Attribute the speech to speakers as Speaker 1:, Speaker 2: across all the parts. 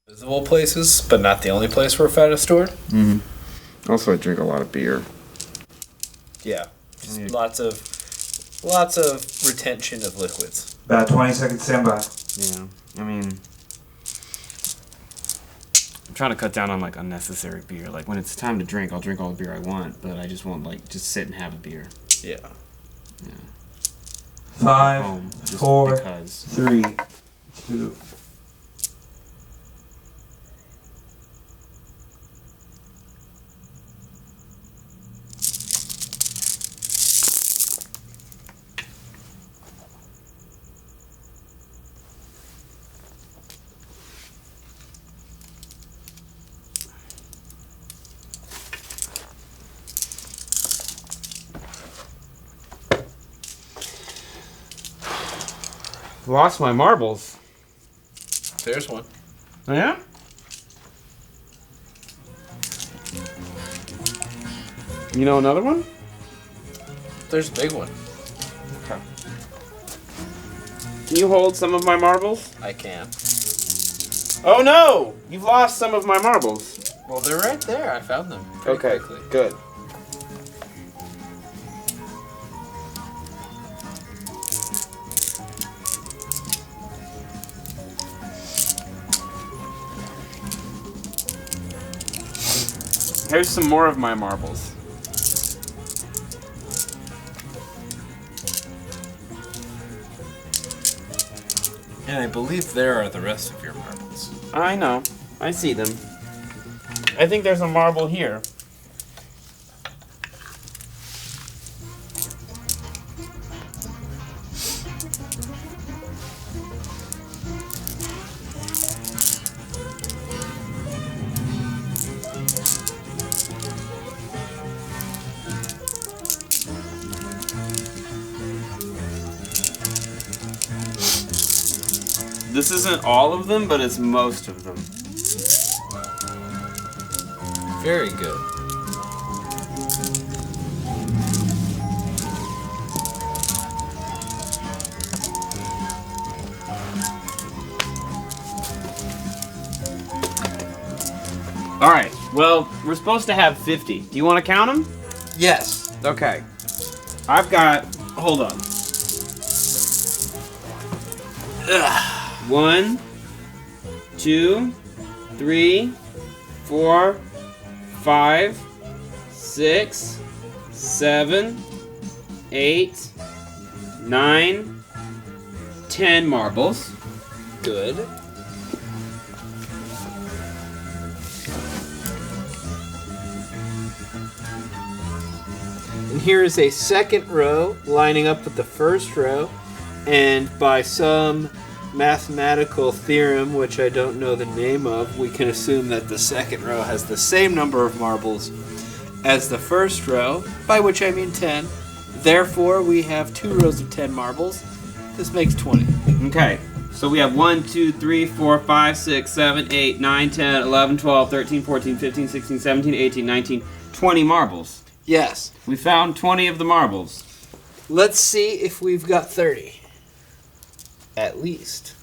Speaker 1: Visible places, but not the only place where fat is stored.
Speaker 2: Mm-hmm. Also, I drink a lot of beer.
Speaker 1: Yeah, just lots of retention of liquids.
Speaker 3: About 20 seconds standby.
Speaker 2: Yeah, I mean, I'm trying to cut down on like unnecessary beer. Like when it's time to drink, I'll drink all the beer I want, but I just won't like just sit and have a beer.
Speaker 1: Yeah.
Speaker 2: Yeah.
Speaker 3: 5, 4,
Speaker 2: because.
Speaker 3: 3, 2.
Speaker 2: Lost my marbles.
Speaker 1: There's one.
Speaker 2: Oh, yeah? You know another one?
Speaker 1: There's a big one.
Speaker 2: Okay. Can you hold some of my marbles?
Speaker 1: I can.
Speaker 2: Oh no! You've lost some of my marbles.
Speaker 1: Well, they're right there. I found them pretty quickly.
Speaker 2: Good. Here's some more of my marbles.
Speaker 1: And I believe there are the rest of your marbles.
Speaker 2: I know. I see them. I think there's a marble here. This isn't all of them, but it's most of them.
Speaker 1: Very good.
Speaker 2: All right. Well, we're supposed to have 50. Do you want to count them?
Speaker 1: Yes.
Speaker 2: Okay. I've got. Hold on. Ugh. 1, 2, 3, 4, 5, 6, 7, 8, 9, 10 marbles.
Speaker 1: Good. And here is a second row lining up with the first row, and by some mathematical theorem, which I don't know the name of, we can assume that the second row has the same number of marbles as the first row, by which I mean 10. Therefore, we have 2 rows of 10 marbles. This makes 20.
Speaker 2: Okay. So we have 1, 2, 3, 4, 5, 6, 7, 8, 9, 10, 11, 12, 13, 14, 15, 16, 17, 18, 19, 20 marbles.
Speaker 1: Yes.
Speaker 2: We found 20 of the marbles.
Speaker 1: Let's see if we've got 30. At least.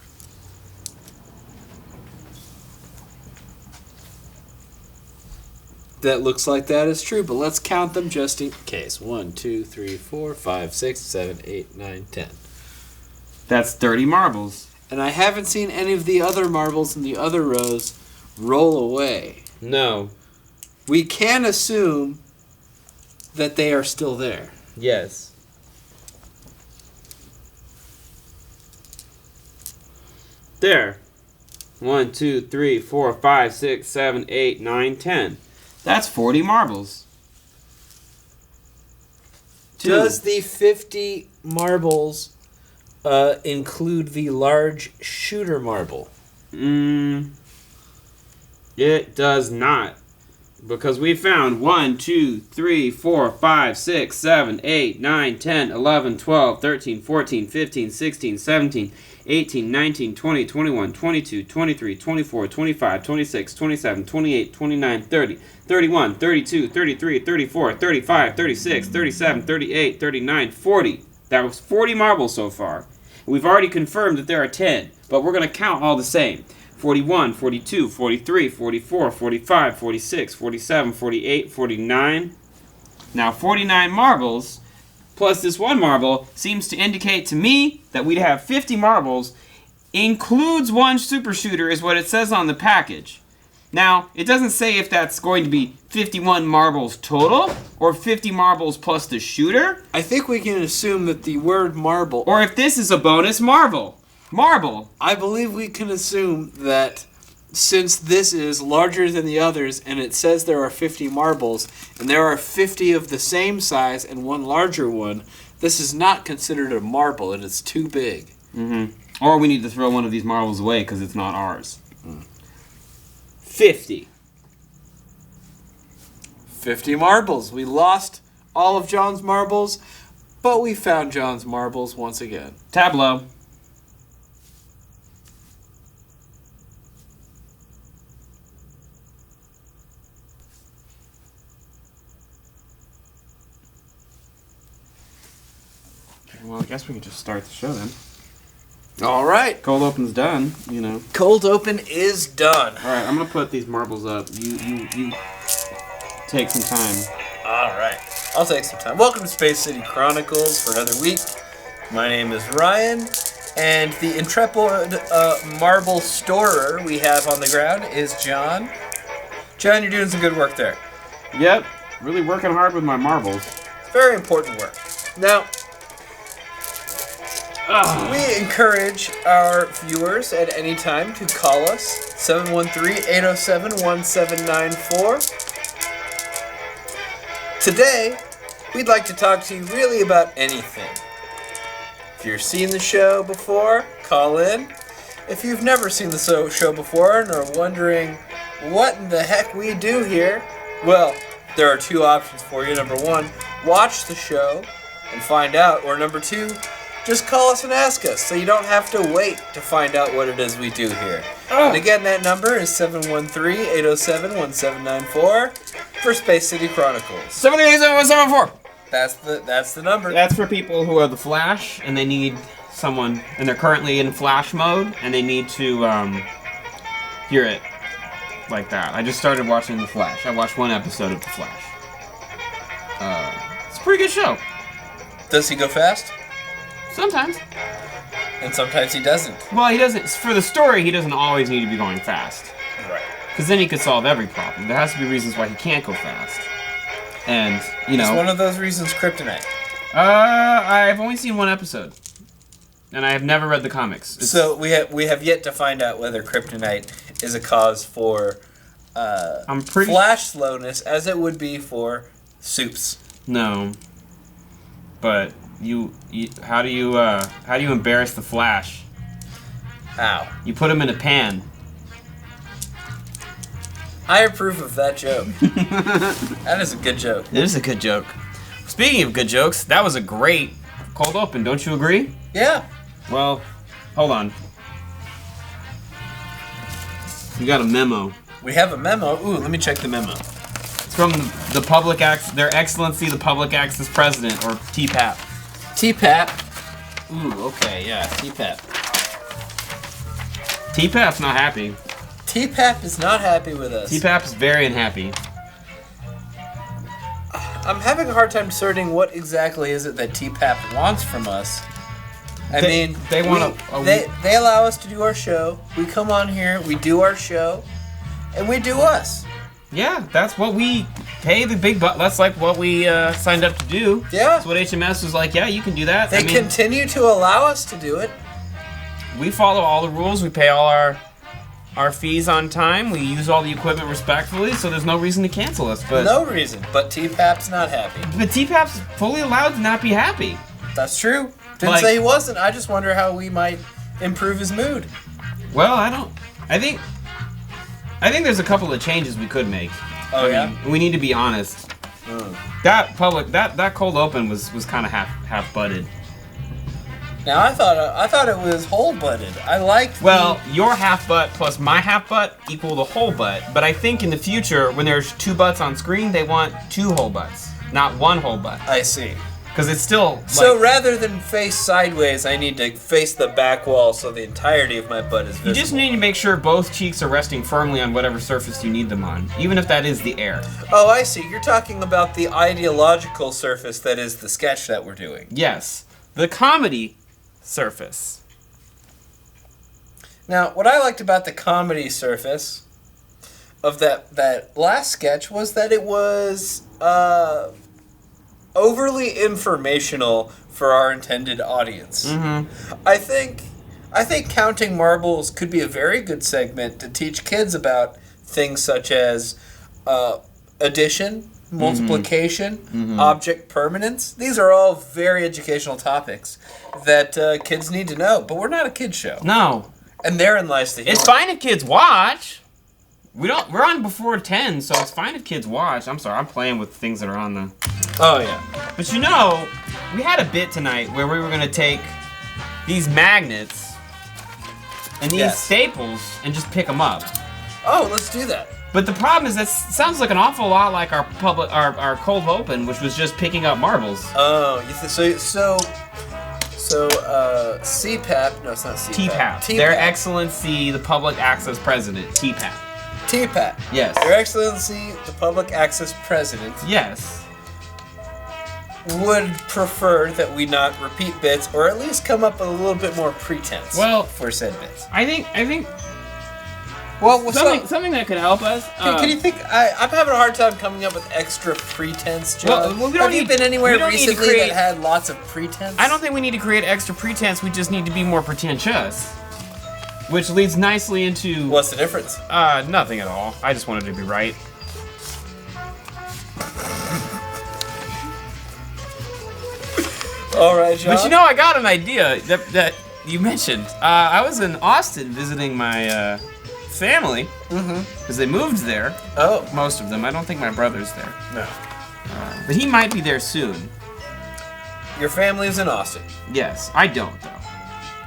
Speaker 1: That looks like that is true, but let's count them just in case. 1, 2, 3, 4, 5, 6, 7, 8, 9, 10.
Speaker 2: That's 30 marbles.
Speaker 1: And I haven't seen any of the other marbles in the other rows roll away.
Speaker 2: No.
Speaker 1: We can assume that they are still there.
Speaker 2: Yes. There. 1, 2, 3, 4, 5, 6, 7, 8, 9, 10. That's 40 marbles.
Speaker 1: Does the 50 marbles include the large shooter marble?
Speaker 2: It does not. Because we found 1, 2, 3, 4, 5, 6, 7, 8, 9, 10, 11, 12, 13, 14, 15, 16, 17, 18, 19, 20, 21, 22, 23, 24, 25, 26, 27, 28, 29, 30, 31, 32, 33, 34, 35, 36, 37, 38, 39, 40. That was 40 marbles so far. We've already confirmed that there are 10, but we're going to count all the same. 41, 42, 43, 44, 45, 46, 47, 48, 49. Now 49 marbles plus this one marble seems to indicate to me that we'd have 50 marbles, includes one super shooter is what it says on the package. Now, it doesn't say if that's going to be 51 marbles total or 50 marbles plus the shooter.
Speaker 1: I think we can assume that the word marble,
Speaker 2: Or if this is a bonus marble. Marble.
Speaker 1: I believe we can assume that since this is larger than the others and it says there are 50 marbles and there are 50 of the same size and one larger one, this is not considered a marble and it's too big.
Speaker 2: Mm-hmm. Or we need to throw one of these marbles away because it's not ours. 50.
Speaker 1: 50 marbles. We lost all of John's marbles, but we found John's marbles once again.
Speaker 2: Tableau. Well, I guess we could just start the show then.
Speaker 1: All right.
Speaker 2: Cold open's done, you know.
Speaker 1: Cold open is done.
Speaker 2: All right, I'm gonna put these marbles up. You take some time.
Speaker 1: All right. I'll take some time. Welcome to Space City Chronicles for another week. My name is Ryan, and the intrepid marble storer we have on the ground is John. John, you're doing some good work there.
Speaker 2: Yep, really working hard with my marbles.
Speaker 1: Very important work. Now, we encourage our viewers at any time to call us, 713-807-1794. Today, we'd like to talk to you really about anything. If you've seen the show before, call in. If you've never seen the show before and are wondering what in the heck we do here, well, there are two options for you. Number one, watch the show and find out. Or number two, just call us and ask us, so you don't have to wait to find out what it is we do here. And again, that number is 713-807-1794 for Space City Chronicles.
Speaker 2: 737-174.
Speaker 1: That's the number.
Speaker 2: That's for people who are the Flash and they need someone, and they're currently in Flash mode and they need to hear it like that. I just started watching The Flash. I watched one episode of The Flash. It's a pretty good show.
Speaker 1: Does he go fast?
Speaker 2: Sometimes.
Speaker 1: And sometimes he doesn't.
Speaker 2: Well, he doesn't. For the story, he doesn't always need to be going fast.
Speaker 1: Right.
Speaker 2: Because then he could solve every problem. There has to be reasons why he can't go fast. And, you know.
Speaker 1: Is one of those reasons kryptonite?
Speaker 2: I've only seen one episode. And I have never read the comics.
Speaker 1: So we have yet to find out whether kryptonite is a cause for flash slowness as it would be for soups.
Speaker 2: No. But how do you embarrass the Flash?
Speaker 1: How?
Speaker 2: You put him in a pan.
Speaker 1: I approve of that joke. That is a good joke.
Speaker 2: It is a good joke. Speaking of good jokes, that was a great cold open, don't you agree?
Speaker 1: Yeah.
Speaker 2: Well, hold on. We got a memo.
Speaker 1: We have a memo. Ooh, let me check the memo.
Speaker 2: It's from the Public Their Excellency the Public Access President, or TPAP.
Speaker 1: TPAP. Ooh, okay, yeah, TPAP.
Speaker 2: TPAP's not happy.
Speaker 1: TPAP is not happy with us.
Speaker 2: TPAP's very unhappy.
Speaker 1: I'm having a hard time discerning what exactly is it that TPAP wants from us. They allow us to do our show. We come on here, we do our show, and we do us.
Speaker 2: Yeah, that's what we pay the big bucks. That's like what we signed up to do.
Speaker 1: Yeah.
Speaker 2: That's what HMS was like, yeah, you can do that.
Speaker 1: They continue to allow us to do it.
Speaker 2: We follow all the rules. We pay all our fees on time. We use all the equipment respectfully, so there's no reason to cancel us. But
Speaker 1: no reason. But TPAP's not happy.
Speaker 2: But TPAP's fully allowed to not be happy.
Speaker 1: That's true. Didn't say he wasn't. I just wonder how we might improve his mood.
Speaker 2: Well, I think there's a couple of changes we could make.
Speaker 1: Oh, yeah?
Speaker 2: We need to be honest. That cold open was kind of half butted.
Speaker 1: Now I thought it was whole butted. I liked.
Speaker 2: Well, your half butt plus my half butt equal the whole butt. But I think in the future, when there's two butts on screen, they want two whole butts, not one whole butt.
Speaker 1: I see.
Speaker 2: Because it's still like,
Speaker 1: So rather than face sideways, I need to face the back wall so the entirety of my butt is visible.
Speaker 2: you just need to make sure both cheeks are resting firmly on whatever surface you need them on, even if that is the air.
Speaker 1: Oh, I see. You're talking about the ideological surface that is the sketch that we're doing.
Speaker 2: Yes, the comedy surface.
Speaker 1: Now, what I liked about the comedy surface of that last sketch was that it was overly informational for our intended audience.
Speaker 2: Mm-hmm.
Speaker 1: I think counting marbles could be a very good segment to teach kids about things such as addition, multiplication, object permanence. These are all very educational topics that kids need to know. But we're not a kids show.
Speaker 2: No.
Speaker 1: And therein lies the humor.
Speaker 2: It's fine if kids watch. We're on before 10, so it's fine if kids watch. I'm sorry, I'm playing with things that are on the...
Speaker 1: Oh, yeah.
Speaker 2: But you know, we had a bit tonight where we were going to take these magnets and these staples and just pick them up.
Speaker 1: Oh, let's do that.
Speaker 2: But the problem is that sounds like an awful lot like our cold open, which was just picking up marbles.
Speaker 1: Oh, so CPAP, no, it's not CPAP.
Speaker 2: TPAP. Their Excellency, the Public Access President, TPAP.
Speaker 1: TPAP.
Speaker 2: Yes.
Speaker 1: Their Excellency, the Public Access President,
Speaker 2: Yes.
Speaker 1: would prefer that we not repeat bits, or at least come up with a little bit more pretense for said bits.
Speaker 2: I think
Speaker 1: Well,
Speaker 2: something that could help us.
Speaker 1: Can you think? I'm having a hard time coming up with extra pretense, John.
Speaker 2: Well,
Speaker 1: Have you been anywhere recently that had lots of pretense?
Speaker 2: I don't think we need to create extra pretense. We just need to be more pretentious. Which leads nicely into...
Speaker 1: What's the difference?
Speaker 2: Nothing at all. I just wanted to be right.
Speaker 1: All right, John.
Speaker 2: But you know, I got an idea that you mentioned. I was in Austin visiting my family because they moved there.
Speaker 1: Oh.
Speaker 2: Most of them. I don't think my brother's there.
Speaker 1: No.
Speaker 2: But he might be there soon.
Speaker 1: Your family is in Austin.
Speaker 2: Yes, I don't though.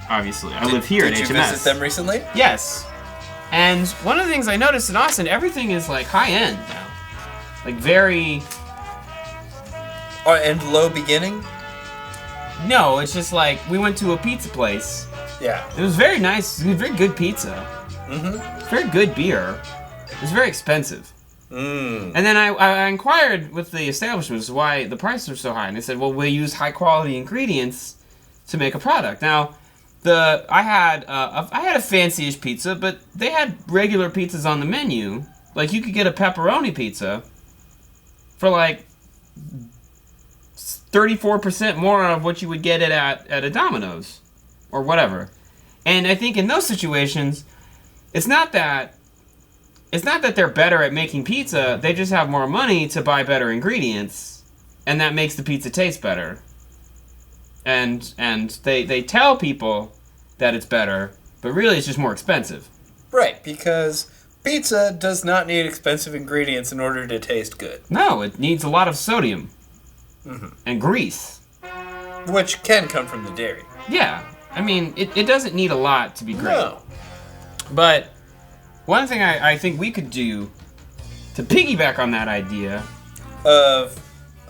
Speaker 2: Obviously, I live here at HMS.
Speaker 1: Did you visit them recently?
Speaker 2: Yes. And one of the things I noticed in Austin, everything is like high end now. Like very...
Speaker 1: And low beginning?
Speaker 2: No, it's just like, we went to a pizza place.
Speaker 1: Yeah.
Speaker 2: It was very nice. It was very good pizza. Very good beer. It was very expensive. And then I inquired with the establishments why the prices are so high. And they said, well, we use high quality ingredients to make a product. Now, I had a fancy-ish pizza, but they had regular pizzas on the menu. Like, you could get a pepperoni pizza for like 34% more of what you would get it at a Domino's or whatever. And I think in those situations, it's not that they're better at making pizza. They just have more money to buy better ingredients, and that makes the pizza taste better. And they tell people that it's better, but really it's just more expensive.
Speaker 1: Right, because pizza does not need expensive ingredients in order to taste good.
Speaker 2: No, it needs a lot of sodium and grease.
Speaker 1: Which can come from the dairy.
Speaker 2: Yeah, I mean, it doesn't need a lot to be great.
Speaker 1: No.
Speaker 2: But one thing I think we could do to piggyback on that idea...
Speaker 1: Of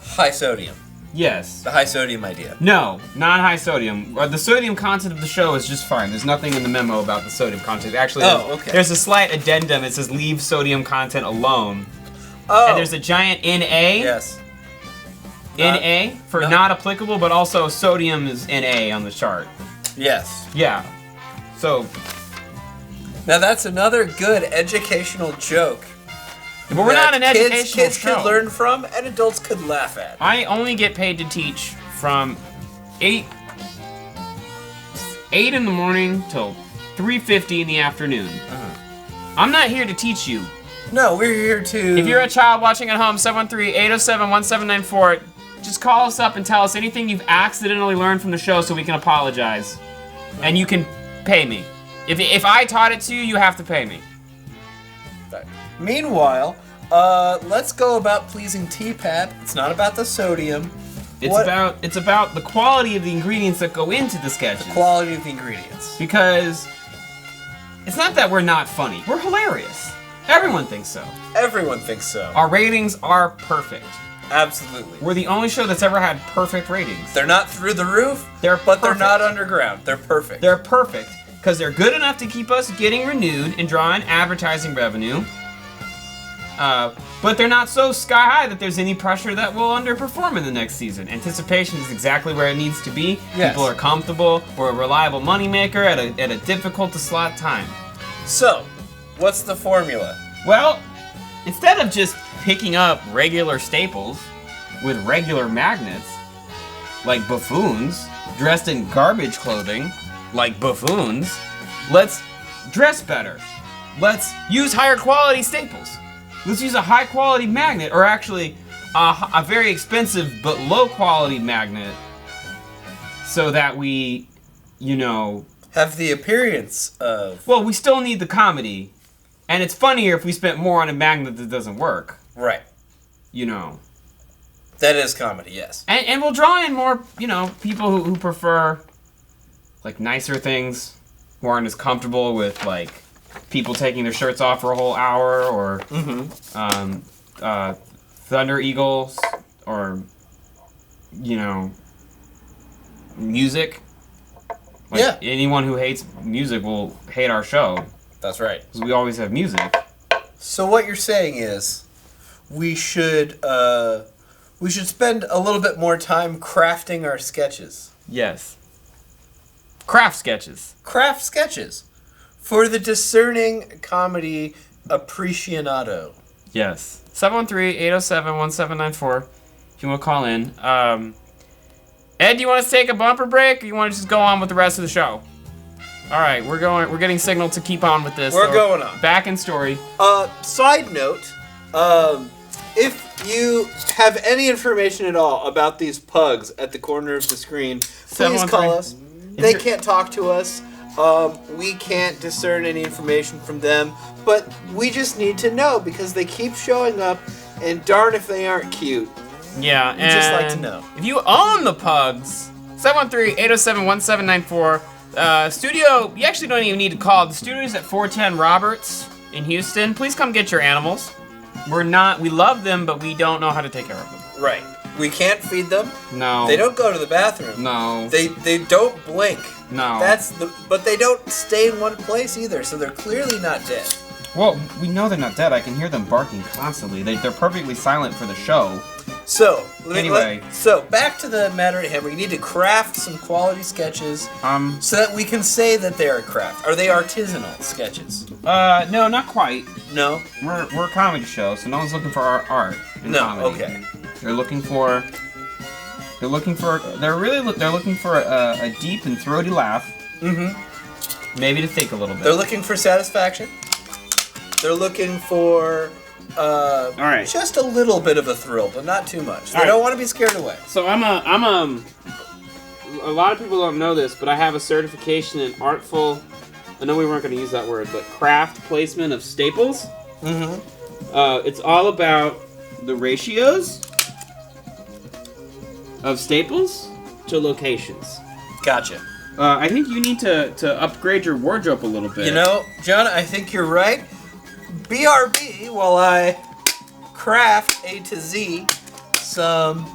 Speaker 1: high sodium.
Speaker 2: Yes.
Speaker 1: The high sodium idea.
Speaker 2: No, not high sodium. The sodium content of the show is just fine. There's nothing in the memo about the sodium content. Actually, there's a slight addendum. It says leave sodium content alone.
Speaker 1: Oh.
Speaker 2: And there's a giant NA.
Speaker 1: Yes.
Speaker 2: NA for not applicable, but also sodium is NA on the chart.
Speaker 1: Yes.
Speaker 2: Yeah. So.
Speaker 1: Now that's another good educational joke.
Speaker 2: But we're not an educational
Speaker 1: kids
Speaker 2: show.
Speaker 1: could learn from and adults could laugh at.
Speaker 2: I only get paid to teach from 8 in the morning till 3:50 in the afternoon. I'm not here to teach you.
Speaker 1: No, we're here to...
Speaker 2: If you're a child watching at home, 713-807-1794, just call us up and tell us anything you've accidentally learned from the show so we can apologize. And you can pay me. If I taught it to you, you have to pay me.
Speaker 1: Meanwhile, let's go about pleasing TPAP. It's not about the sodium.
Speaker 2: It's about the quality of the ingredients that go into the sketches.
Speaker 1: The quality of the ingredients.
Speaker 2: Because it's not that we're not funny. We're hilarious. Everyone thinks so.
Speaker 1: Everyone thinks so.
Speaker 2: Our ratings are perfect.
Speaker 4: Absolutely.
Speaker 2: We're the only show that's ever had perfect ratings.
Speaker 4: They're not through the roof,
Speaker 2: They're
Speaker 4: but they're
Speaker 2: perfect.
Speaker 4: not underground. They're perfect.
Speaker 2: They're perfect because they're good enough to keep us getting renewed and drawing advertising revenue. But they're not so sky high that there's any pressure that we'll underperform in the next season. Anticipation is exactly where it needs to be.
Speaker 4: Yes.
Speaker 2: People are comfortable. We're a reliable moneymaker at a difficult to slot time.
Speaker 4: So, what's the formula?
Speaker 2: Well, instead of just picking up regular staples with regular magnets, like buffoons, dressed in garbage clothing, like buffoons, let's dress better. Let's use higher quality staples. Let's use a high quality magnet, or actually a very expensive but low quality magnet, so that we,
Speaker 4: Have the appearance of...
Speaker 2: well, we still need the comedy. And it's funnier if we spent more on a magnet that doesn't work.
Speaker 4: Right. That is comedy, yes.
Speaker 2: And we'll draw in more, people who prefer, like, nicer things, who aren't as comfortable with, like, people taking their shirts off for a whole hour, or Thunder Eagles, or, music. Like,
Speaker 4: Yeah.
Speaker 2: anyone who hates music will hate our show,
Speaker 4: That's right.
Speaker 2: because we always have music.
Speaker 4: So what you're saying is we should spend a little bit more time crafting our sketches.
Speaker 2: Yes. Craft sketches.
Speaker 4: Craft sketches for the discerning comedy aficionado.
Speaker 2: Yes. 713-807-1794 if you want to call in. Ed, do you want us to take a bumper break, or you want to just go on with the rest of the show? All right, we're getting signal to keep on with this.
Speaker 4: We're going on.
Speaker 2: Back in story.
Speaker 1: Side note, if you have any information at all about these pugs at the corner of the screen, please call us. They can't talk to us. We can't discern any information from them, but we just need to know because they keep showing up, and darn if they aren't cute.
Speaker 2: Yeah,
Speaker 4: We'd just like to know.
Speaker 2: If you own the pugs, 713-807-1794. Studio, you actually don't even need to call. The studio's at 410 Roberts in Houston. Please come get your animals. We love them, but we don't know how to take care of them.
Speaker 4: Right. We can't feed them.
Speaker 2: No.
Speaker 4: They don't go to the bathroom.
Speaker 2: No.
Speaker 4: They don't blink.
Speaker 2: No.
Speaker 4: But they don't stay in one place either, so they're clearly not dead.
Speaker 2: Well, we know they're not dead. I can hear them barking constantly. They're perfectly silent for the show.
Speaker 4: So, back to the matter at hand. We need to craft some quality sketches so that we can say that they are craft. Are they artisanal sketches?
Speaker 2: No, not quite.
Speaker 4: No?
Speaker 2: We're a comedy show, so no one's looking for our art in comedy.
Speaker 4: Okay.
Speaker 2: They're looking for a deep and throaty laugh.
Speaker 4: Mm-hmm.
Speaker 2: Maybe to think a little bit.
Speaker 4: They're looking for satisfaction. They're looking for
Speaker 2: all right.
Speaker 4: just a little bit of a thrill, but not too much. They
Speaker 2: All right.
Speaker 4: don't want to be scared away.
Speaker 2: So a lot of people don't know this, but I have a certification in artful, I know we weren't going to use that word, but craft placement of staples.
Speaker 4: Mm-hmm.
Speaker 2: It's all about the ratios of staples to locations.
Speaker 4: Gotcha.
Speaker 2: I think you need to upgrade your wardrobe a little bit.
Speaker 4: You know, John, I think you're right. BRB, while I craft A to Z some,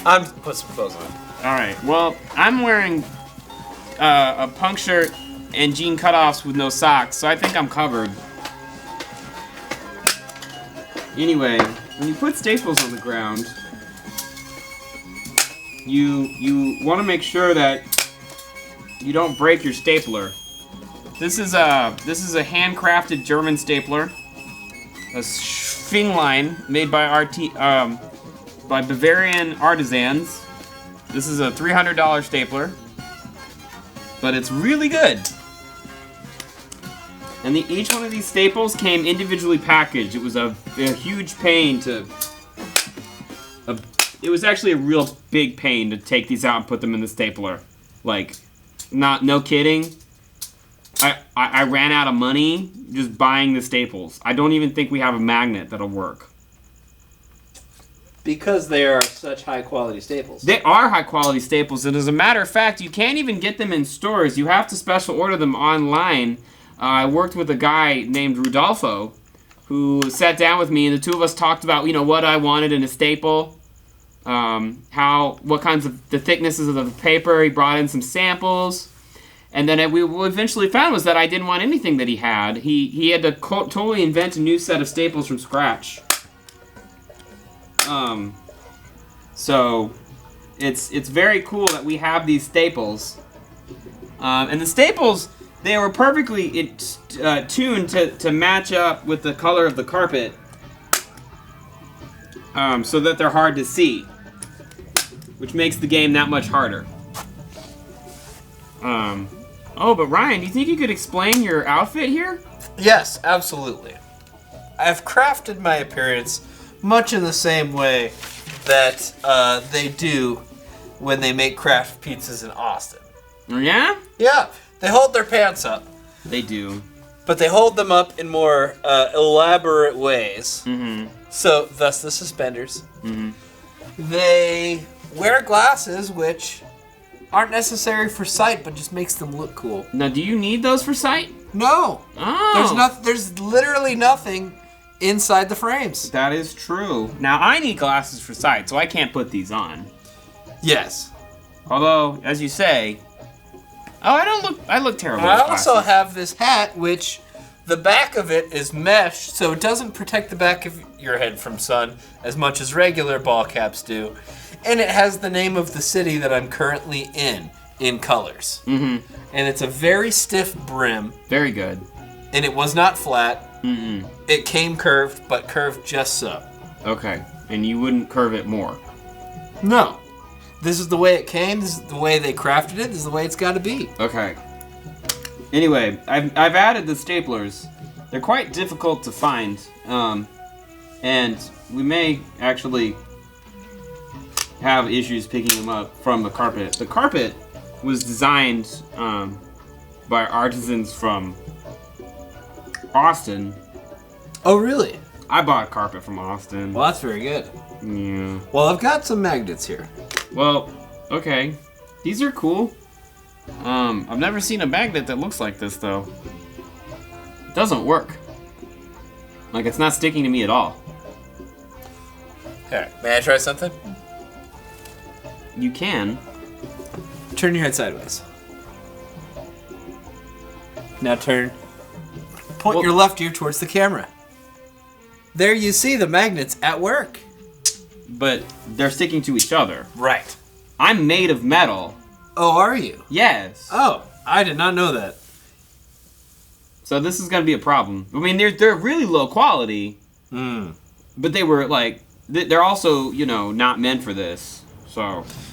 Speaker 4: I'm put some clothes on.
Speaker 2: All right. Well, I'm wearing a punk shirt and jean cutoffs with no socks, so I think I'm covered. Anyway, when you put staples on the ground, you want to make sure that you don't break your stapler. This is a handcrafted German stapler, a Schwingline made by Bavarian artisans. This is a $300 stapler, but it's really good. And each one of these staples came individually packaged. It was a huge pain to. It was actually a real big pain to take these out and put them in the stapler. Like, no kidding. I ran out of money just buying the staples. I don't even think we have a magnet that'll work.
Speaker 1: Because they are such high quality staples.
Speaker 2: They are high quality staples, and as a matter of fact, you can't even get them in stores. You have to special order them online. I worked with a guy named Rudolfo, who sat down with me, and the two of us talked about, what I wanted in a staple, what kinds of the thicknesses of the paper. He brought in some samples, and then we eventually found was that I didn't want anything that he had. He had to totally invent a new set of staples from scratch. So it's very cool that we have these staples, and the staples, they were perfectly tuned to match up with the color of the carpet, so that they're hard to see, which makes the game that much harder. Oh, but Ryan, do you think you could explain your outfit here?
Speaker 4: Yes, absolutely. I've crafted my appearance much in the same way that they do when they make craft pizzas in Austin.
Speaker 2: Yeah?
Speaker 4: Yeah, they hold their pants up,
Speaker 2: They do.
Speaker 4: but they hold them up in more elaborate ways.
Speaker 2: Mm-hmm.
Speaker 4: So, thus the suspenders.
Speaker 2: Mm-hmm.
Speaker 4: They wear glasses, which aren't necessary for sight, but just makes them look cool.
Speaker 2: Now, do you need those for sight?
Speaker 4: No,
Speaker 2: Oh.
Speaker 4: there's literally nothing inside the frames.
Speaker 2: That is true. Now, I need glasses for sight, so I can't put these on.
Speaker 4: Yes.
Speaker 2: Although, as you say... Oh, I look terrible
Speaker 4: I
Speaker 2: with
Speaker 4: also
Speaker 2: glasses.
Speaker 4: have this hat, which the back of it is mesh, so it doesn't protect the back of your head from sun as much as regular ball caps do. And it has the name of the city that I'm currently in colors.
Speaker 2: Mm-hmm.
Speaker 4: And it's a very stiff brim,
Speaker 2: Very good.
Speaker 4: and it was not flat.
Speaker 2: Mm-mm.
Speaker 4: It came curved, but curved just so.
Speaker 2: Okay. And you wouldn't curve it more.
Speaker 4: No. This is the way it came, this is the way they crafted it, this is the way it's got to be.
Speaker 2: Okay. Anyway, I've added the staplers. They're quite difficult to find, and we may actually have issues picking them up from the carpet. The carpet was designed by artisans from Austin.
Speaker 4: Oh, really?
Speaker 2: I bought carpet from Austin.
Speaker 4: Well, that's very good.
Speaker 2: Yeah.
Speaker 4: Well, I've got some magnets here.
Speaker 2: Well, okay. These are cool. I've never seen a magnet that looks like this, though. It doesn't work. Like, it's not sticking to me at all.
Speaker 4: Here, may I try something?
Speaker 2: You can.
Speaker 4: Turn your head sideways. Now turn. Point
Speaker 2: Well-
Speaker 4: your left ear towards the camera. There you see the magnets at work.
Speaker 2: But they're sticking to each other.
Speaker 4: Right.
Speaker 2: I'm made of metal.
Speaker 4: Oh, are you?
Speaker 2: Yes.
Speaker 4: Oh, I did not know that.
Speaker 2: So this is gonna be a problem. I mean, they're really low quality,
Speaker 4: Hmm.
Speaker 2: but they were like, they're also, not meant for this.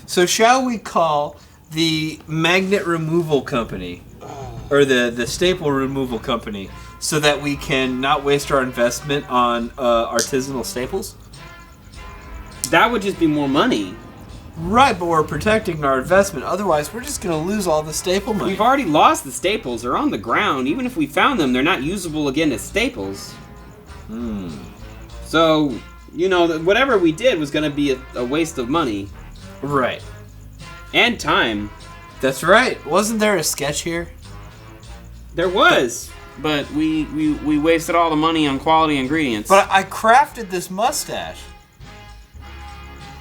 Speaker 2: So
Speaker 4: shall we call the magnet removal company, or the staple removal company, so that we can not waste our investment on artisanal staples?
Speaker 2: that would just be more money.
Speaker 4: Right, but we're protecting our investment. Otherwise, we're just going to lose all the staple money.
Speaker 2: We've already lost the staples. They're on the ground. Even if we found them, they're not usable again as staples. So, whatever we did was going to be a waste of money.
Speaker 4: Right.
Speaker 2: And time.
Speaker 4: That's right. Wasn't there a sketch here?
Speaker 2: There was. But we wasted all the money on quality ingredients.
Speaker 4: But I crafted this mustache.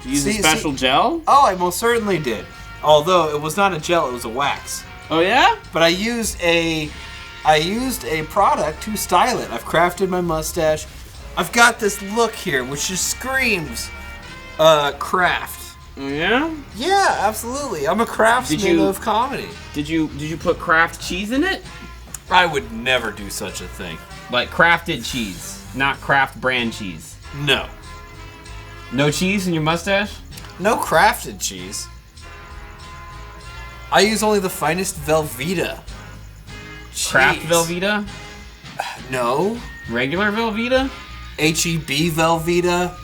Speaker 2: Did you use a special gel?
Speaker 4: Oh, I most certainly did. Although it was not a gel, it was a wax.
Speaker 2: Oh, yeah?
Speaker 4: But I used a product to style it. I've crafted my mustache. I've got this look here, which just screams craft.
Speaker 2: Oh, yeah?
Speaker 4: Yeah, absolutely. I'm a craftsman of comedy.
Speaker 2: Did you put Kraft cheese in it?
Speaker 4: I would never do such a thing.
Speaker 2: Like crafted cheese, not Kraft brand cheese.
Speaker 4: No.
Speaker 2: No cheese in your mustache?
Speaker 4: No crafted cheese. I use only the finest Velveeta.
Speaker 2: Kraft
Speaker 4: Cheese.
Speaker 2: Velveeta?
Speaker 4: No.
Speaker 2: Regular Velveeta?
Speaker 4: HEB Velveeta.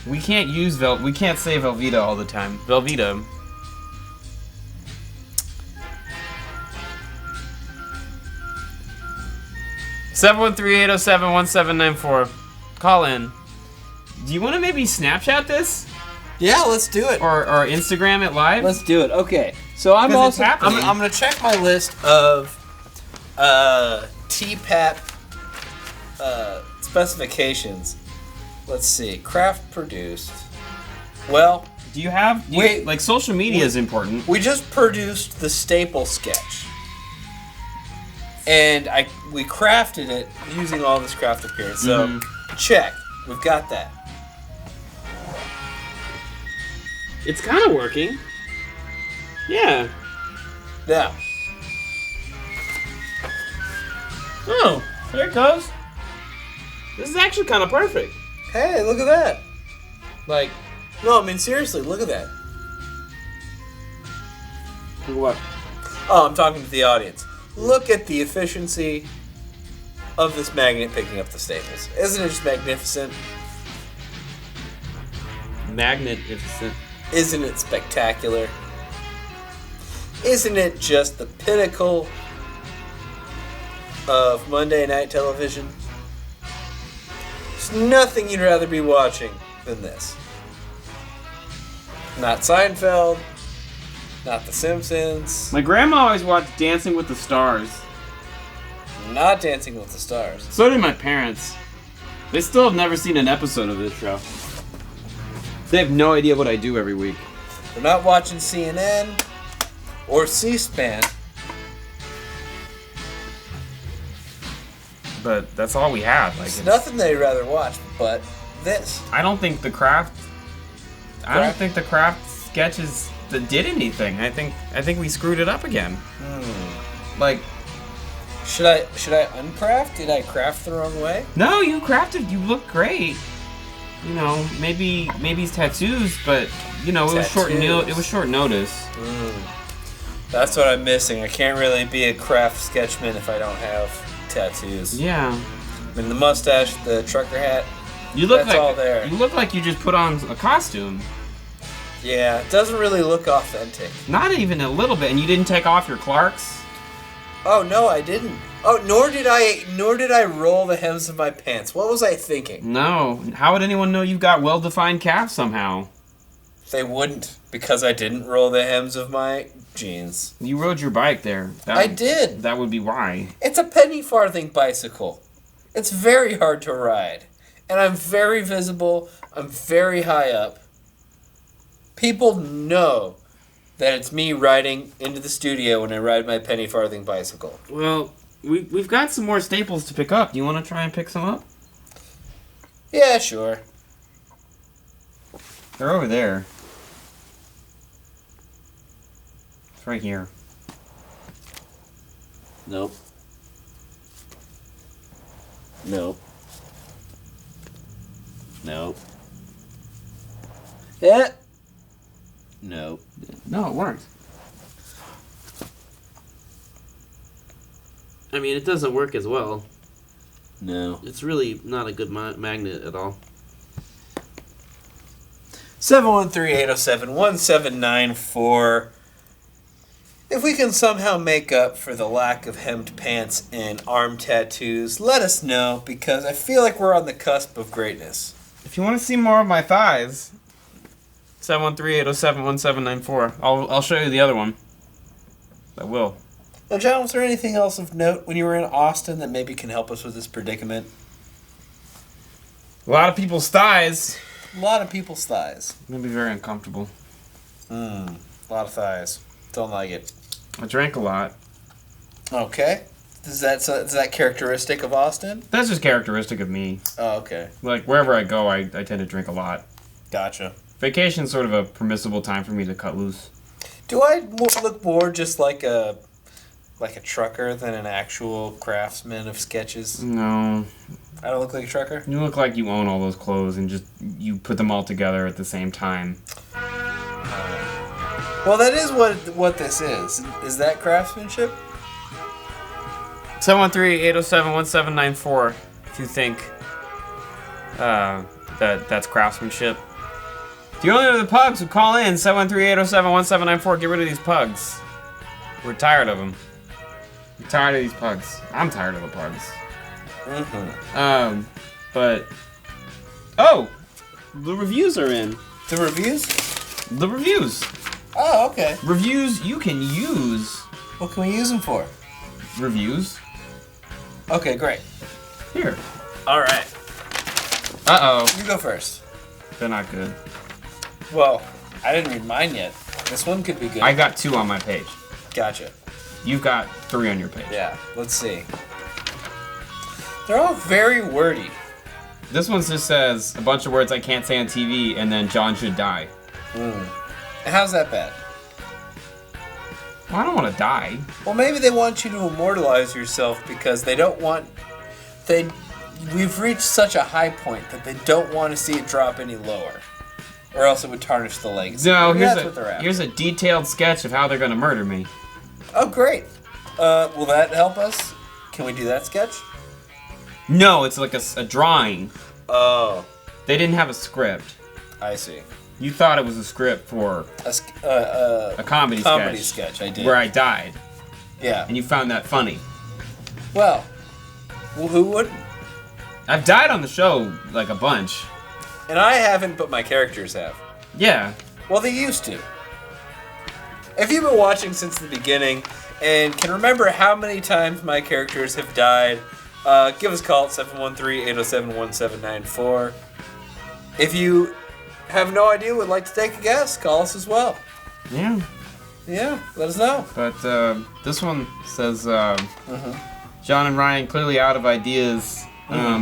Speaker 2: We can't we can't say Velveeta all the time. Velveeta. (713-807-1794). Call in. Do you want to maybe Snapchat this?
Speaker 4: Yeah, let's do it.
Speaker 2: Or Instagram it live?
Speaker 4: Let's do it. Okay. So I'm
Speaker 2: 'Cause it's
Speaker 4: also
Speaker 2: happening.
Speaker 4: I'm gonna check my list of TPAP specifications. Let's see. Craft produced. Well,
Speaker 2: Do you have...
Speaker 4: Wait.
Speaker 2: Like, social media is important.
Speaker 4: we just produced the staple sketch. And we crafted it using all this craft appearance. So, check. We've got that.
Speaker 2: It's kind of working. Yeah.
Speaker 4: Now,
Speaker 2: Oh, there it goes. This is actually kind of perfect.
Speaker 4: hey, look at that.
Speaker 2: Like,
Speaker 4: No, I mean, seriously, look at that.
Speaker 2: what?
Speaker 4: Oh, I'm talking to the audience. Look at the efficiency of this magnet picking up the staples. Isn't it just magnificent?
Speaker 2: Magnificent.
Speaker 4: Isn't it spectacular? Isn't it just the pinnacle of Monday night television? There's nothing you'd rather be watching than this. Not Seinfeld, not The Simpsons,
Speaker 2: My grandma always watched Dancing with the Stars.
Speaker 4: not Dancing with the Stars.
Speaker 2: So did my parents. They still have never seen an episode of this show. They have no idea what I do every week.
Speaker 4: They're not watching CNN or C-SPAN.
Speaker 2: But that's all we have. Like,
Speaker 4: There's nothing they'd rather watch but this.
Speaker 2: I don't think the craft. I don't think the craft sketches that did anything. I think we screwed it up again. Like,
Speaker 4: Should I uncraft? Did I craft the wrong way?
Speaker 2: no, you crafted. You look great. You know, maybe it's tattoos, but you know, it was short.
Speaker 4: Tattoos.
Speaker 2: It was short notice.
Speaker 4: That's what I'm missing. I can't really be a craft sketchman if I don't have tattoos.
Speaker 2: Yeah.
Speaker 4: I mean, the mustache, the trucker hat.
Speaker 2: You look
Speaker 4: That's
Speaker 2: like
Speaker 4: all there.
Speaker 2: You look like you just put on a costume.
Speaker 4: Yeah, it doesn't really look authentic.
Speaker 2: Not even a little bit, and you didn't take off your Clarks.
Speaker 4: Oh no, I didn't. Oh, nor did I roll the hems of my pants. What was I thinking?
Speaker 2: No. How would anyone know you've got well-defined calves somehow?
Speaker 4: They wouldn't, because I didn't roll the hems of my jeans.
Speaker 2: You rode your bike there.
Speaker 4: I did.
Speaker 2: That would be why.
Speaker 4: It's a penny farthing bicycle. It's very hard to ride. And I'm very visible. I'm very high up. People know that it's me riding into the studio when I ride my penny farthing bicycle.
Speaker 2: Well, we've got some more staples to pick up. Do you want to try and pick some up?
Speaker 4: Yeah, sure.
Speaker 2: They're over there. It's right here.
Speaker 1: Nope. Nope. Nope.
Speaker 4: Yeah.
Speaker 1: Nope.
Speaker 2: No, it worked. I mean, it doesn't work as well.
Speaker 1: No.
Speaker 2: It's really not a good magnet at all.
Speaker 4: 713-807-1794. If we can somehow make up for the lack of hemmed pants and arm tattoos, let us know, because I feel like we're on the cusp of greatness.
Speaker 2: If you want to see more of my thighs, 713-807-1794. I'll show you the other one. I will.
Speaker 4: Now, John, was there anything else of note when you were in Austin that maybe can help us with this predicament?
Speaker 2: A lot of people's thighs.
Speaker 4: A lot of people's thighs.
Speaker 2: It's gonna be very uncomfortable.
Speaker 4: A lot of thighs. Don't like it.
Speaker 2: I drank a lot.
Speaker 4: Okay. Is that characteristic of Austin?
Speaker 2: That's just characteristic of me.
Speaker 4: Oh, okay.
Speaker 2: Like, wherever I go, I tend to drink a lot.
Speaker 4: Gotcha.
Speaker 2: Vacation's sort of a permissible time for me to cut loose.
Speaker 4: Do I look more just like a trucker than an actual craftsman of sketches?
Speaker 2: No.
Speaker 4: I don't look like a trucker?
Speaker 2: You look like you own all those clothes and just you put them all together at the same time.
Speaker 4: Well, that is what this is. Is that craftsmanship?
Speaker 2: 713-807-1794 if you think that's craftsmanship. If you only know the pugs who call in, 713-807-1794, get rid of these pugs. We're tired of them. We're tired of these pugs. I'm tired of the pugs. But... Oh! The reviews are in.
Speaker 4: The reviews?
Speaker 2: The reviews.
Speaker 4: Oh, okay.
Speaker 2: Reviews you can use.
Speaker 4: What can we use them for?
Speaker 2: Reviews.
Speaker 4: Okay, great.
Speaker 2: Here.
Speaker 4: All right.
Speaker 2: Uh-oh.
Speaker 4: You go first.
Speaker 2: They're not good.
Speaker 4: Well, I didn't read mine yet. This one could be good.
Speaker 2: I got 2 on my page.
Speaker 4: Gotcha.
Speaker 2: You've got 3 on your page.
Speaker 4: Yeah, let's see. They're all very wordy.
Speaker 2: This one just says a bunch of words I can't say on TV, and then John should die.
Speaker 4: How's that bad?
Speaker 2: Well, I don't want to die.
Speaker 4: Well, maybe they want you to immortalize yourself because they don't want... We've reached such a high point that they don't want to see it drop any lower. Or else it would tarnish the legacy.
Speaker 2: No,
Speaker 4: Maybe that's what they're after.
Speaker 2: here's a detailed sketch of how they're going to murder me.
Speaker 4: Oh, great. Will that help us? Can we do that sketch?
Speaker 2: No, it's like a drawing.
Speaker 4: Oh,
Speaker 2: They didn't have a script.
Speaker 4: I see.
Speaker 2: You thought it was a script for a comedy
Speaker 4: sketch. I did.
Speaker 2: where I died,
Speaker 4: Yeah.
Speaker 2: and you found that funny.
Speaker 4: Well, who wouldn't?
Speaker 2: I've died on the show like a bunch.
Speaker 4: And I haven't, but my characters have.
Speaker 2: Yeah.
Speaker 4: Well, they used to. If you've been watching since the beginning and can remember how many times my characters have died, give us a call at 713-807-1794. If you have no idea, would like to take a guess, call us as well.
Speaker 2: Yeah.
Speaker 4: Yeah, let us know.
Speaker 2: But this one says John and Ryan, clearly out of ideas,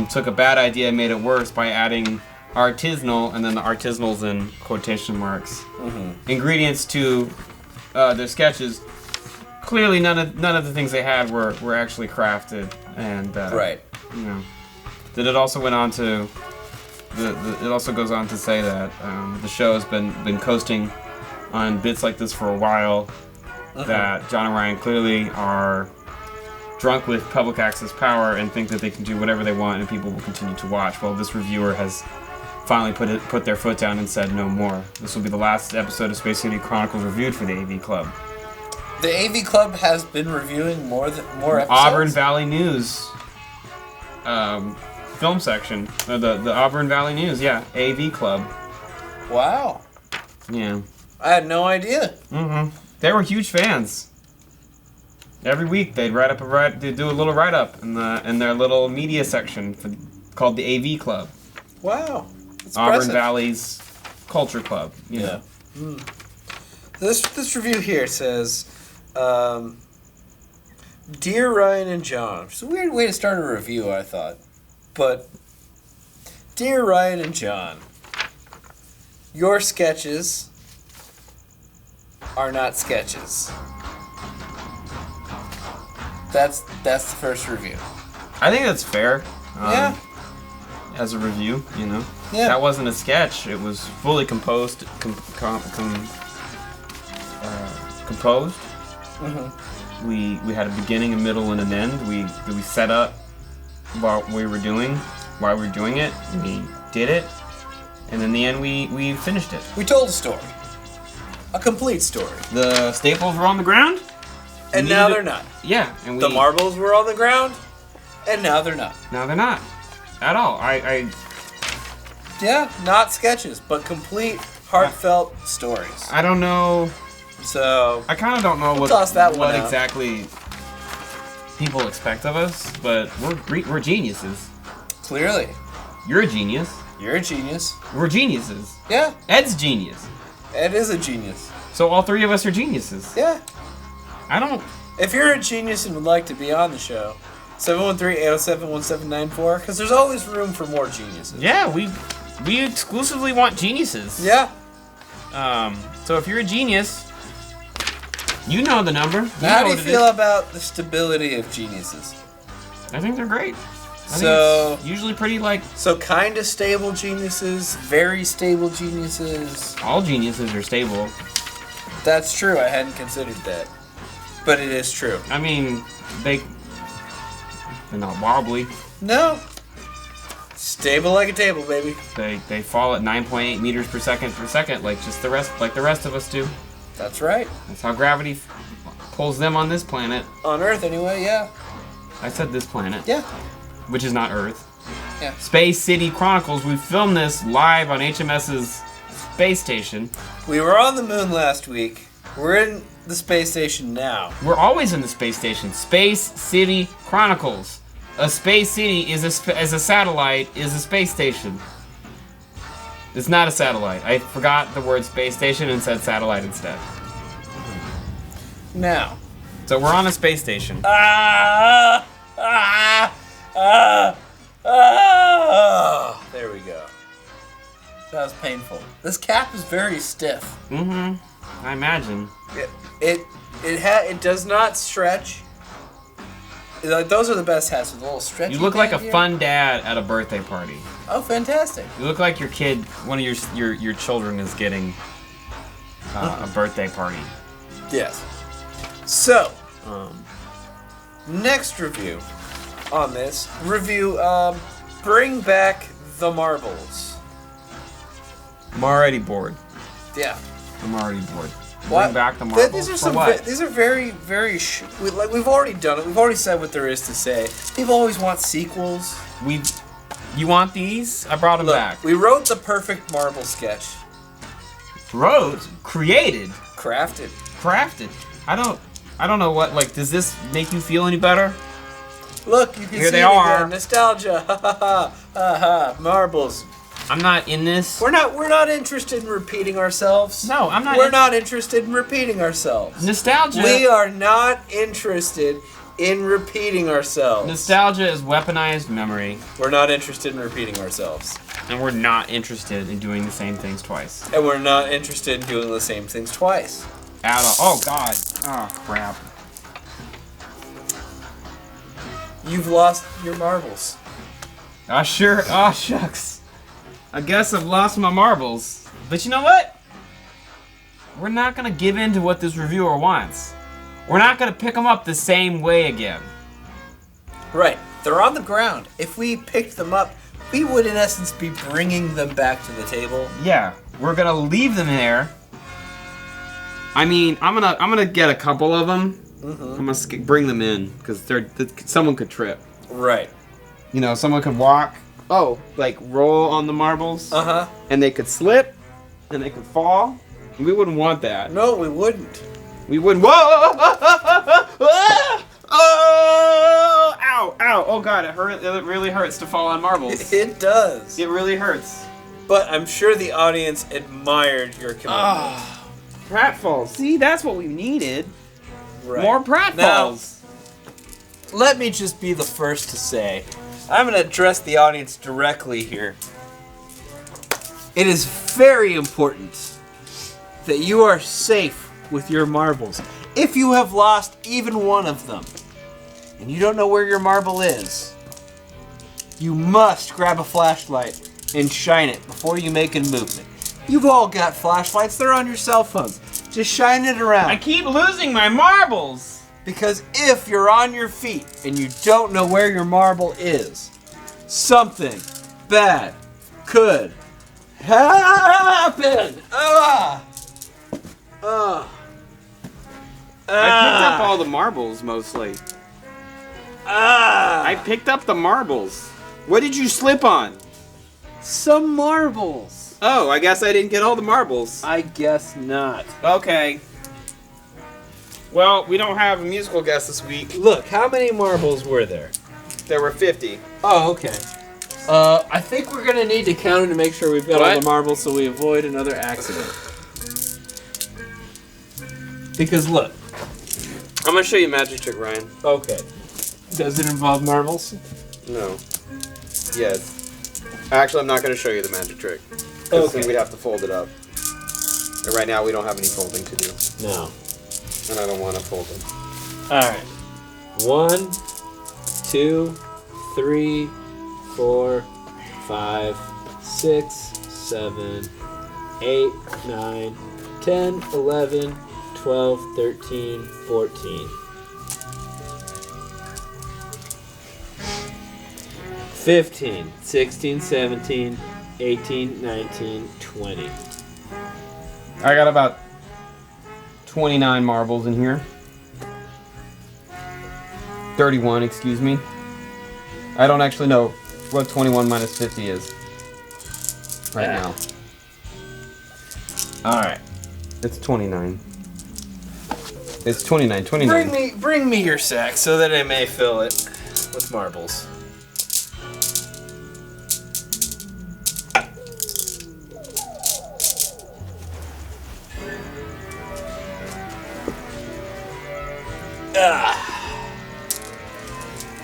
Speaker 2: took a bad idea and made it worse by adding artisanal, and then the artisanal's in quotation marks, ingredients to their sketches. Clearly, none of the things they had were actually crafted, and
Speaker 4: Right.
Speaker 2: you know. Then it also went on to it also goes on to say that the show has been coasting on bits like this for a while. That John and Ryan clearly are drunk with public access power and think that they can do whatever they want and people will continue to watch. Well, this reviewer has finally put their foot down and said no more. This will be the last episode of Space City Chronicles reviewed for the AV Club.
Speaker 4: The AV Club has been reviewing more episodes.
Speaker 2: Auburn Valley News film section. The Auburn Valley News, yeah. AV Club.
Speaker 4: Wow.
Speaker 2: Yeah.
Speaker 4: I had no idea.
Speaker 2: They were huge fans. Every week they'd they'd do a little write-up in their little media section called the AV Club.
Speaker 4: Wow. That's
Speaker 2: Auburn
Speaker 4: impressive.
Speaker 2: Valley's culture club. You know.
Speaker 4: This review here says, Dear Ryan and John. It's a weird way to start a review, I thought. But, Dear Ryan and John, your sketches are not sketches. That's the first review.
Speaker 2: I think that's fair.
Speaker 4: Yeah.
Speaker 2: As a review, you know.
Speaker 4: Yeah.
Speaker 2: That wasn't a sketch. It was fully composed. Composed. We had a beginning, a middle, and an end. We set up why we were doing it. We did it, and in the end, we finished it.
Speaker 4: We told a story. A complete story.
Speaker 2: The staples were on the ground,
Speaker 4: And now they're not.
Speaker 2: Yeah, and
Speaker 4: The marbles were on the ground, and now they're not.
Speaker 2: Now they're not, at all.
Speaker 4: Yeah, not sketches, but complete, heartfelt stories.
Speaker 2: I don't know.
Speaker 4: So
Speaker 2: I kind of don't know what
Speaker 4: toss that one out.
Speaker 2: exactly people expect of us, but we're geniuses.
Speaker 4: clearly,
Speaker 2: You're a genius.
Speaker 4: you're a genius.
Speaker 2: We're geniuses.
Speaker 4: Yeah,
Speaker 2: Ed's genius.
Speaker 4: Ed is a genius.
Speaker 2: So all 3 of us are geniuses.
Speaker 4: Yeah.
Speaker 2: I don't.
Speaker 4: If you're a genius and would like to be on the show, 713-807-1794, because there's always room for more geniuses.
Speaker 2: Yeah, we exclusively want geniuses.
Speaker 4: Yeah.
Speaker 2: So if you're a genius, you know the number.
Speaker 4: How do
Speaker 2: know
Speaker 4: you
Speaker 2: what it
Speaker 4: feel
Speaker 2: is.
Speaker 4: about the stability of geniuses?
Speaker 2: I think they're great. I think
Speaker 4: So-
Speaker 2: it's usually pretty like
Speaker 4: So kind of stable geniuses, very stable geniuses.
Speaker 2: all geniuses are stable.
Speaker 4: That's true. I hadn't considered that. But it is true.
Speaker 2: I mean, they're not wobbly.
Speaker 4: No. Stable like a table, baby.
Speaker 2: They fall at 9.8 meters per second like the rest of us do.
Speaker 4: That's right.
Speaker 2: That's how gravity pulls them on this planet.
Speaker 4: On Earth, anyway, yeah.
Speaker 2: I said this planet.
Speaker 4: Yeah.
Speaker 2: Which is not Earth.
Speaker 4: Yeah.
Speaker 2: Space City Chronicles. We filmed this live on HMS's space station.
Speaker 4: We were on the moon last week. We're in the space station now.
Speaker 2: We're always in the space station. Space City Chronicles. A space city is a satellite, is a space station. It's not a satellite. I forgot the word space station and said satellite instead.
Speaker 4: Now.
Speaker 2: So we're on a space station.
Speaker 4: There we go. That was painful. This cap is very stiff.
Speaker 2: Mm-hmm. I imagine.
Speaker 4: It does not stretch. Like, those are the best hats with a little stretchy.
Speaker 2: You look like a
Speaker 4: here.
Speaker 2: fun dad at a birthday party.
Speaker 4: Oh, fantastic!
Speaker 2: You look like your kid, one of your children is getting a birthday party.
Speaker 4: Yes. So, next review on this bring back the marbles.
Speaker 2: I'm already bored.
Speaker 4: Yeah.
Speaker 2: I'm already bored.
Speaker 4: What?
Speaker 2: Bring back the marbles.
Speaker 4: These are
Speaker 2: for what?
Speaker 4: These are very, very. We've already done it. We've already said what there is to say. People always want sequels.
Speaker 2: You want these? I brought them back.
Speaker 4: We wrote the perfect marble sketch.
Speaker 2: Wrote, created,
Speaker 4: Crafted.
Speaker 2: I don't know what. Like, does this make you feel any better?
Speaker 4: Look, you can
Speaker 2: Here
Speaker 4: see
Speaker 2: they
Speaker 4: it
Speaker 2: are.
Speaker 4: again. Nostalgia. Ha ha ha. Ha ha. Marbles.
Speaker 2: I'm not in this.
Speaker 4: We're not interested in repeating ourselves.
Speaker 2: No, I'm not.
Speaker 4: We're not interested in repeating ourselves.
Speaker 2: Nostalgia.
Speaker 4: We are not interested in repeating ourselves.
Speaker 2: Nostalgia is weaponized memory,
Speaker 4: We're not interested in repeating ourselves.
Speaker 2: and we're not interested in doing the same things twice.
Speaker 4: And we're not interested in doing the same things twice.
Speaker 2: At all. Oh God. Oh crap.
Speaker 4: You've lost your marbles.
Speaker 2: Oh sure. Oh shucks. I guess I've lost my marbles. But you know what? We're not gonna give in to what this reviewer wants. We're not gonna pick them up the same way again.
Speaker 4: Right. They're on the ground. If we picked them up, we would in essence be bringing them back to the table.
Speaker 2: Yeah, we're gonna leave them there. I mean, I'm gonna get a couple of them. I'm gonna bring them in because someone could trip.
Speaker 4: Right.
Speaker 2: You know, someone could walk. Oh, like roll on the marbles.
Speaker 4: Uh-huh.
Speaker 2: And they could slip, and they could fall. We wouldn't want that.
Speaker 4: No, we wouldn't.
Speaker 2: We wouldn't. Whoa! Oh! Ow! Ow! Oh God! It hurt. It really hurts to fall on marbles.
Speaker 4: It does.
Speaker 2: It really hurts.
Speaker 4: But I'm sure the audience admired your commitment.
Speaker 2: Pratfalls. See, that's what we needed.
Speaker 4: Right.
Speaker 2: More pratfalls.
Speaker 4: Let me just be the first to say, I'm going to address the audience directly here. It is very important that you are safe with your marbles. If you have lost even one of them, and you don't know where your marble is, you must grab a flashlight and shine it before you make a movement. You've all got flashlights, they're on your cell phones. Just shine it around.
Speaker 2: I keep losing my marbles.
Speaker 4: Because if you're on your feet and you don't know where your marble is, something bad could happen.
Speaker 2: I picked up all the marbles mostly. I picked up the marbles. What did you slip on?
Speaker 4: Some marbles.
Speaker 2: Oh, I guess I didn't get all the marbles.
Speaker 4: I guess not.
Speaker 2: Okay. Well, we don't have a musical guest this week.
Speaker 4: Look, how many marbles were there?
Speaker 2: There were 50.
Speaker 4: Oh, okay. I think we're gonna need to count them to make sure we've got all
Speaker 2: What?
Speaker 4: the marbles so we avoid another accident. Because look.
Speaker 2: I'm gonna show you a magic trick, Ryan.
Speaker 4: Okay. Does it involve marbles?
Speaker 2: No. Yes. Actually, I'm not gonna show you the magic trick.
Speaker 4: Okay.
Speaker 2: Then we'd have to fold it up. And right now, we don't have any folding to do.
Speaker 4: No.
Speaker 2: And I don't want to fold them.
Speaker 4: Alright. 1, 2, 3, 4, 5, 6, 7, 8, 9, 10, 11, 12, 13, 14. 15, 16, 17, 18, 19, 20.
Speaker 2: I got about 29 marbles in here. 31, excuse me. I don't actually know what 21 minus 50 is right now.
Speaker 4: Alright.
Speaker 2: It's 29. It's 29.
Speaker 4: Bring me your sack so that I may fill it with marbles.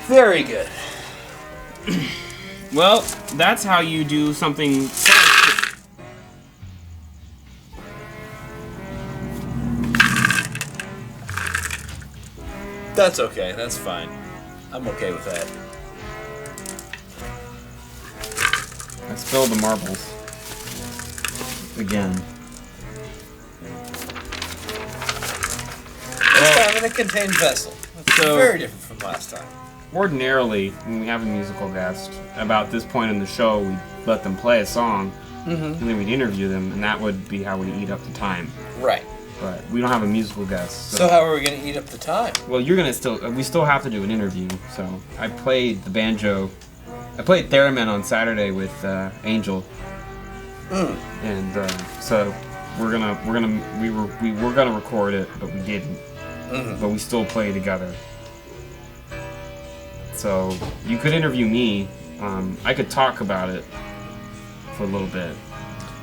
Speaker 4: Very good.
Speaker 2: Well, that's how you do something.
Speaker 4: That's okay. That's fine. I'm okay with that.
Speaker 2: I spilled the marbles. Again.
Speaker 4: This time in a contained vessel. It's
Speaker 2: So-
Speaker 4: very different from last time.
Speaker 2: Ordinarily, when we have a musical guest, about this point in the show, we let them play a song, and then we'd interview them, and that would be how we eat up the time.
Speaker 4: Right.
Speaker 2: But we don't have a musical guest.
Speaker 4: So how are we going to eat up the time?
Speaker 2: Well, we still have to do an interview. So I played the banjo. I played theremin on Saturday with Angel, and so we were gonna record it, but we didn't. But we still play together. So you could interview me. I could talk about it for a little bit.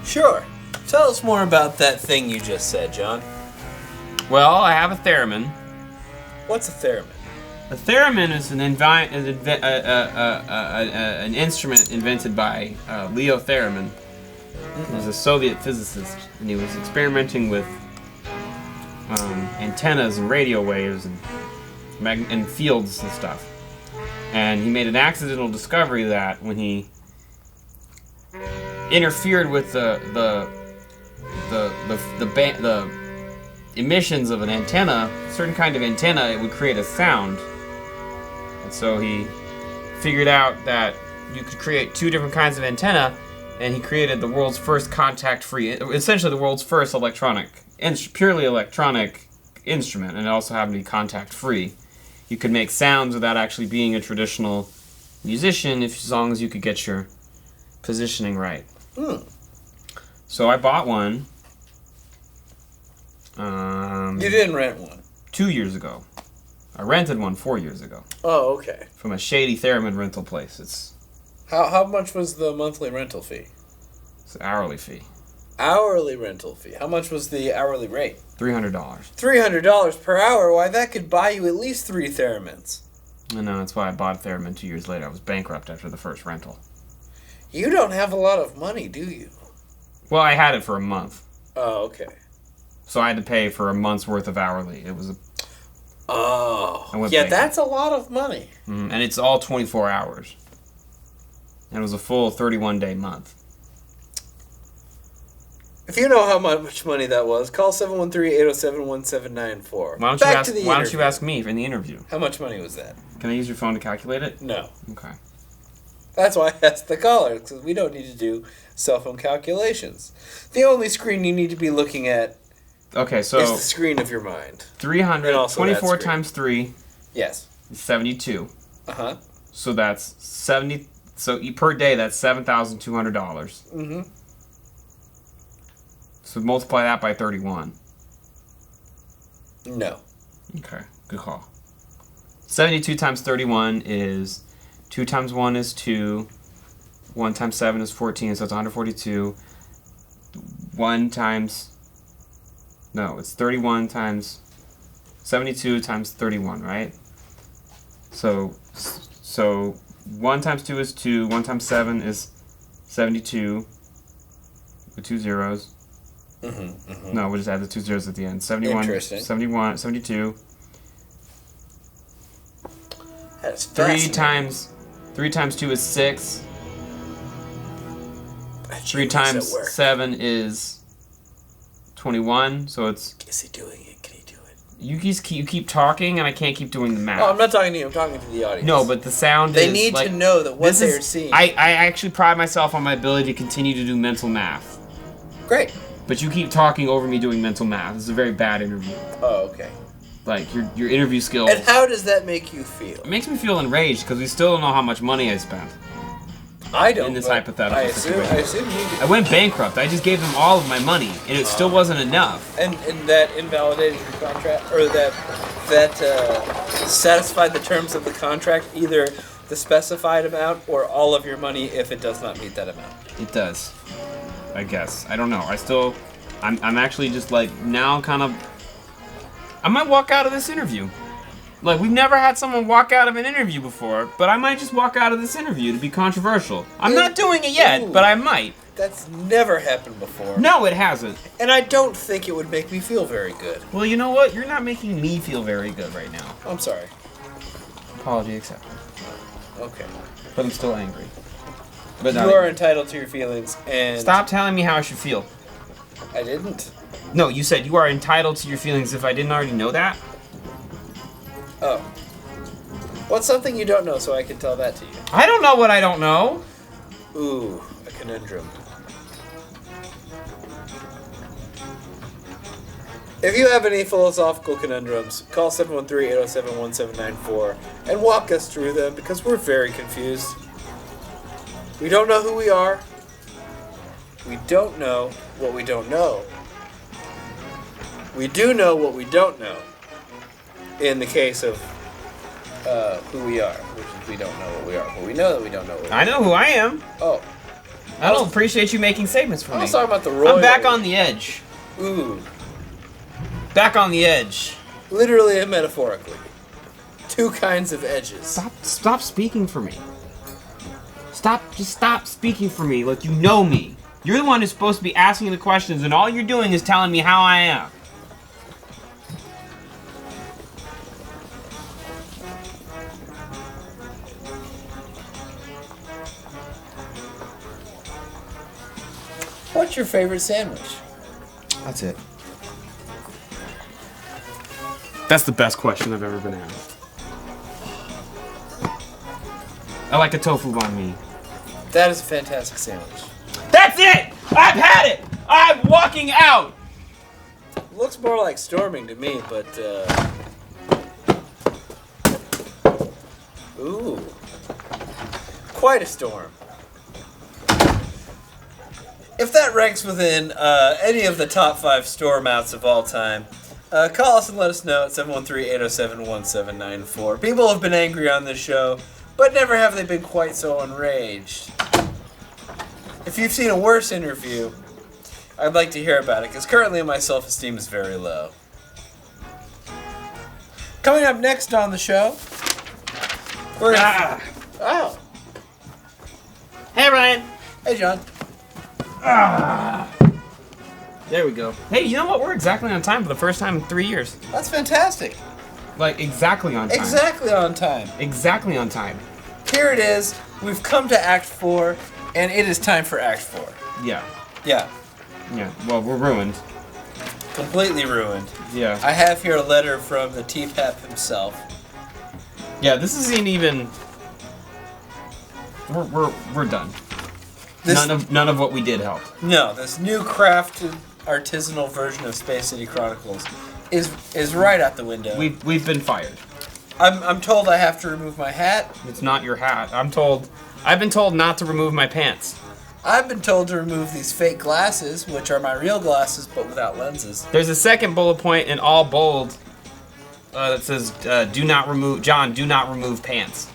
Speaker 4: Sure. Tell us more about that thing you just said, John.
Speaker 2: Well, I have a theremin.
Speaker 4: What's a theremin?
Speaker 2: A theremin is an instrument invented by Leo Theremin. He was a Soviet physicist, and he was experimenting with antennas and radio waves and fields and stuff. And he made an accidental discovery that when he interfered with the emissions of an antenna, a certain kind of antenna, it would create a sound. And so he figured out that you could create two different kinds of antenna, and he created the world's first contact-free, essentially the world's first purely electronic instrument, and it also happened to be contact-free. You could make sounds without actually being a traditional musician, as long as you could get your positioning right. So I bought one.
Speaker 4: You didn't rent one.
Speaker 2: 2 years ago. I rented one 4 years ago
Speaker 4: Oh, okay.
Speaker 2: from a shady theremin rental place. It's
Speaker 4: How much was the monthly rental fee?
Speaker 2: an hourly fee,
Speaker 4: Hourly rental fee. How much was the hourly rate?
Speaker 2: $300.
Speaker 4: $300 per hour. Why, that could buy you at least 3 theremins.
Speaker 2: I know, that's why I bought a theremin 2 years later. I was bankrupt after the first rental.
Speaker 4: You don't have a lot of money, do you?
Speaker 2: Well, I had it for a month,
Speaker 4: Oh, okay.
Speaker 2: so I had to pay for a month's worth of hourly. It was, I
Speaker 4: Oh,
Speaker 2: went
Speaker 4: yeah,
Speaker 2: bankrupt.
Speaker 4: that's a lot of money.
Speaker 2: and it's all 24 hours. And it was a full 31-day month.
Speaker 4: If you know how much money that was, call 713-807-1794.
Speaker 2: Why don't you ask me in the interview?
Speaker 4: How much money was that?
Speaker 2: Can I use your phone to calculate it?
Speaker 4: No.
Speaker 2: Okay.
Speaker 4: That's why I asked the caller, because we don't need to do cell phone calculations. The only screen you need to be looking at
Speaker 2: Okay,
Speaker 4: is
Speaker 2: so
Speaker 4: the screen of your mind.
Speaker 2: 300,
Speaker 4: And also that
Speaker 2: 24
Speaker 4: screen.
Speaker 2: times 3
Speaker 4: Yes.
Speaker 2: is 72.
Speaker 4: Uh-huh.
Speaker 2: So that's 70. So per day, that's $7,200.
Speaker 4: Mm-hmm.
Speaker 2: So multiply that by 31.
Speaker 4: No.
Speaker 2: Okay, good call. 72 times 31 is 2 times 1 is 2. 1 times 7 is 14, so it's 142. 1 times... No, it's 31 times... 72 times 31, right? So 1 times 2 is 2. 1 times 7 is 72. With 2 zeros. No, we'll just add the 2 zeros at the end. 71,
Speaker 4: Interesting.
Speaker 2: 71, 72.
Speaker 4: That's
Speaker 2: 3 times 2 is 6. 3 times 7 is 21. So it's...
Speaker 4: Is he doing it? Can he do it?
Speaker 2: You keep talking, and I can't keep doing the math.
Speaker 4: Oh, I'm not talking to you. I'm talking to the audience.
Speaker 2: No, but the sound
Speaker 4: They
Speaker 2: is,
Speaker 4: need
Speaker 2: like,
Speaker 4: to know that what
Speaker 2: this
Speaker 4: they're
Speaker 2: is-
Speaker 4: seeing.
Speaker 2: I actually pride myself on my ability to continue to do mental math.
Speaker 4: Great.
Speaker 2: But you keep talking over me doing mental math. This is a very bad interview.
Speaker 4: Oh, okay.
Speaker 2: Like, your interview skills...
Speaker 4: And how does that make you feel?
Speaker 2: It makes me feel enraged, because we still don't know how much money I spent.
Speaker 4: I don't.
Speaker 2: In this
Speaker 4: but
Speaker 2: hypothetical
Speaker 4: I assume you do.
Speaker 2: I went bankrupt. I just gave them all of my money, and it still wasn't enough.
Speaker 4: And that invalidated your contract, or that satisfied the terms of the contract, either the specified amount or all of your money if it does not meet that amount.
Speaker 2: It does. I guess. I don't know. I'm actually just like, now kind of... I might walk out of this interview. Like, we've never had someone walk out of an interview before, but I might just walk out of this interview to be controversial. I'm not doing it yet, but I might.
Speaker 4: That's never happened before.
Speaker 2: No, it hasn't.
Speaker 4: And I don't think it would make me feel very good.
Speaker 2: Well, you know what? You're not making me feel very good right now.
Speaker 4: I'm sorry.
Speaker 2: Apology accepted.
Speaker 4: Okay.
Speaker 2: But I'm still angry. But
Speaker 4: You are entitled to your feelings, and...
Speaker 2: Stop telling me how I should feel.
Speaker 4: I didn't.
Speaker 2: No, you said you are entitled to your feelings. If I didn't already know that?
Speaker 4: Oh. What's something you don't know so I can tell that to you?
Speaker 2: I don't know what I don't know.
Speaker 4: Ooh, a conundrum. If you have any philosophical conundrums, call 713-807-1794 and walk us through them because we're very confused. We don't know who we are. We don't know what we don't know. We do know what we don't know. In the case of who we are, which is we don't know what we are, but we know that we don't know what we are.
Speaker 2: I know who I am.
Speaker 4: Oh.
Speaker 2: I don't appreciate you making statements for
Speaker 4: I
Speaker 2: me.
Speaker 4: was talking about the royal...
Speaker 2: I'm back on the edge.
Speaker 4: Ooh.
Speaker 2: Back on the edge.
Speaker 4: Literally and metaphorically. Two kinds of edges.
Speaker 2: Stop speaking for me. Just stop speaking for me like you know me. You're the one who's supposed to be asking the questions, and all you're doing is telling me how I am.
Speaker 4: What's your favorite sandwich?
Speaker 2: That's it. That's the best question I've ever been asked. I like a tofu banh mi.
Speaker 4: That is a fantastic sandwich.
Speaker 2: That's it! I've had it! I'm walking out!
Speaker 4: Looks more like storming to me, but ooh. Quite a storm. If that ranks within any of the top 5 storm outs of all time, call us and let us know at 713-807-1794. People have been angry on this show, but never have they been quite so enraged. If you've seen a worse interview, I'd like to hear about it, because currently my self-esteem is very low. Coming up next on the show, we're gonna... Oh.
Speaker 2: Hey, Ryan.
Speaker 4: Hey, John.
Speaker 2: There we go. Hey, you know what? We're exactly on time for the first time in 3 years.
Speaker 4: That's fantastic.
Speaker 2: Like, exactly on time.
Speaker 4: Exactly on time.
Speaker 2: Exactly on time.
Speaker 4: Here it is. We've come to Act 4, and it is time for Act 4.
Speaker 2: Yeah.
Speaker 4: Yeah.
Speaker 2: Yeah. Well, we're ruined.
Speaker 4: Completely ruined.
Speaker 2: Yeah.
Speaker 4: I have here a letter from the TPAP himself.
Speaker 2: Yeah, this isn't even... We're done. None of what we did helped.
Speaker 4: No, this new crafted artisanal version of Space City Chronicles is right out the window.
Speaker 2: We've been fired.
Speaker 4: I'm told I have to remove my hat.
Speaker 2: It's not your hat. I've been told not to remove my pants.
Speaker 4: I've been told to remove these fake glasses, which are my real glasses but without lenses.
Speaker 2: There's a second bullet point in all bold that says, "Do not remove pants."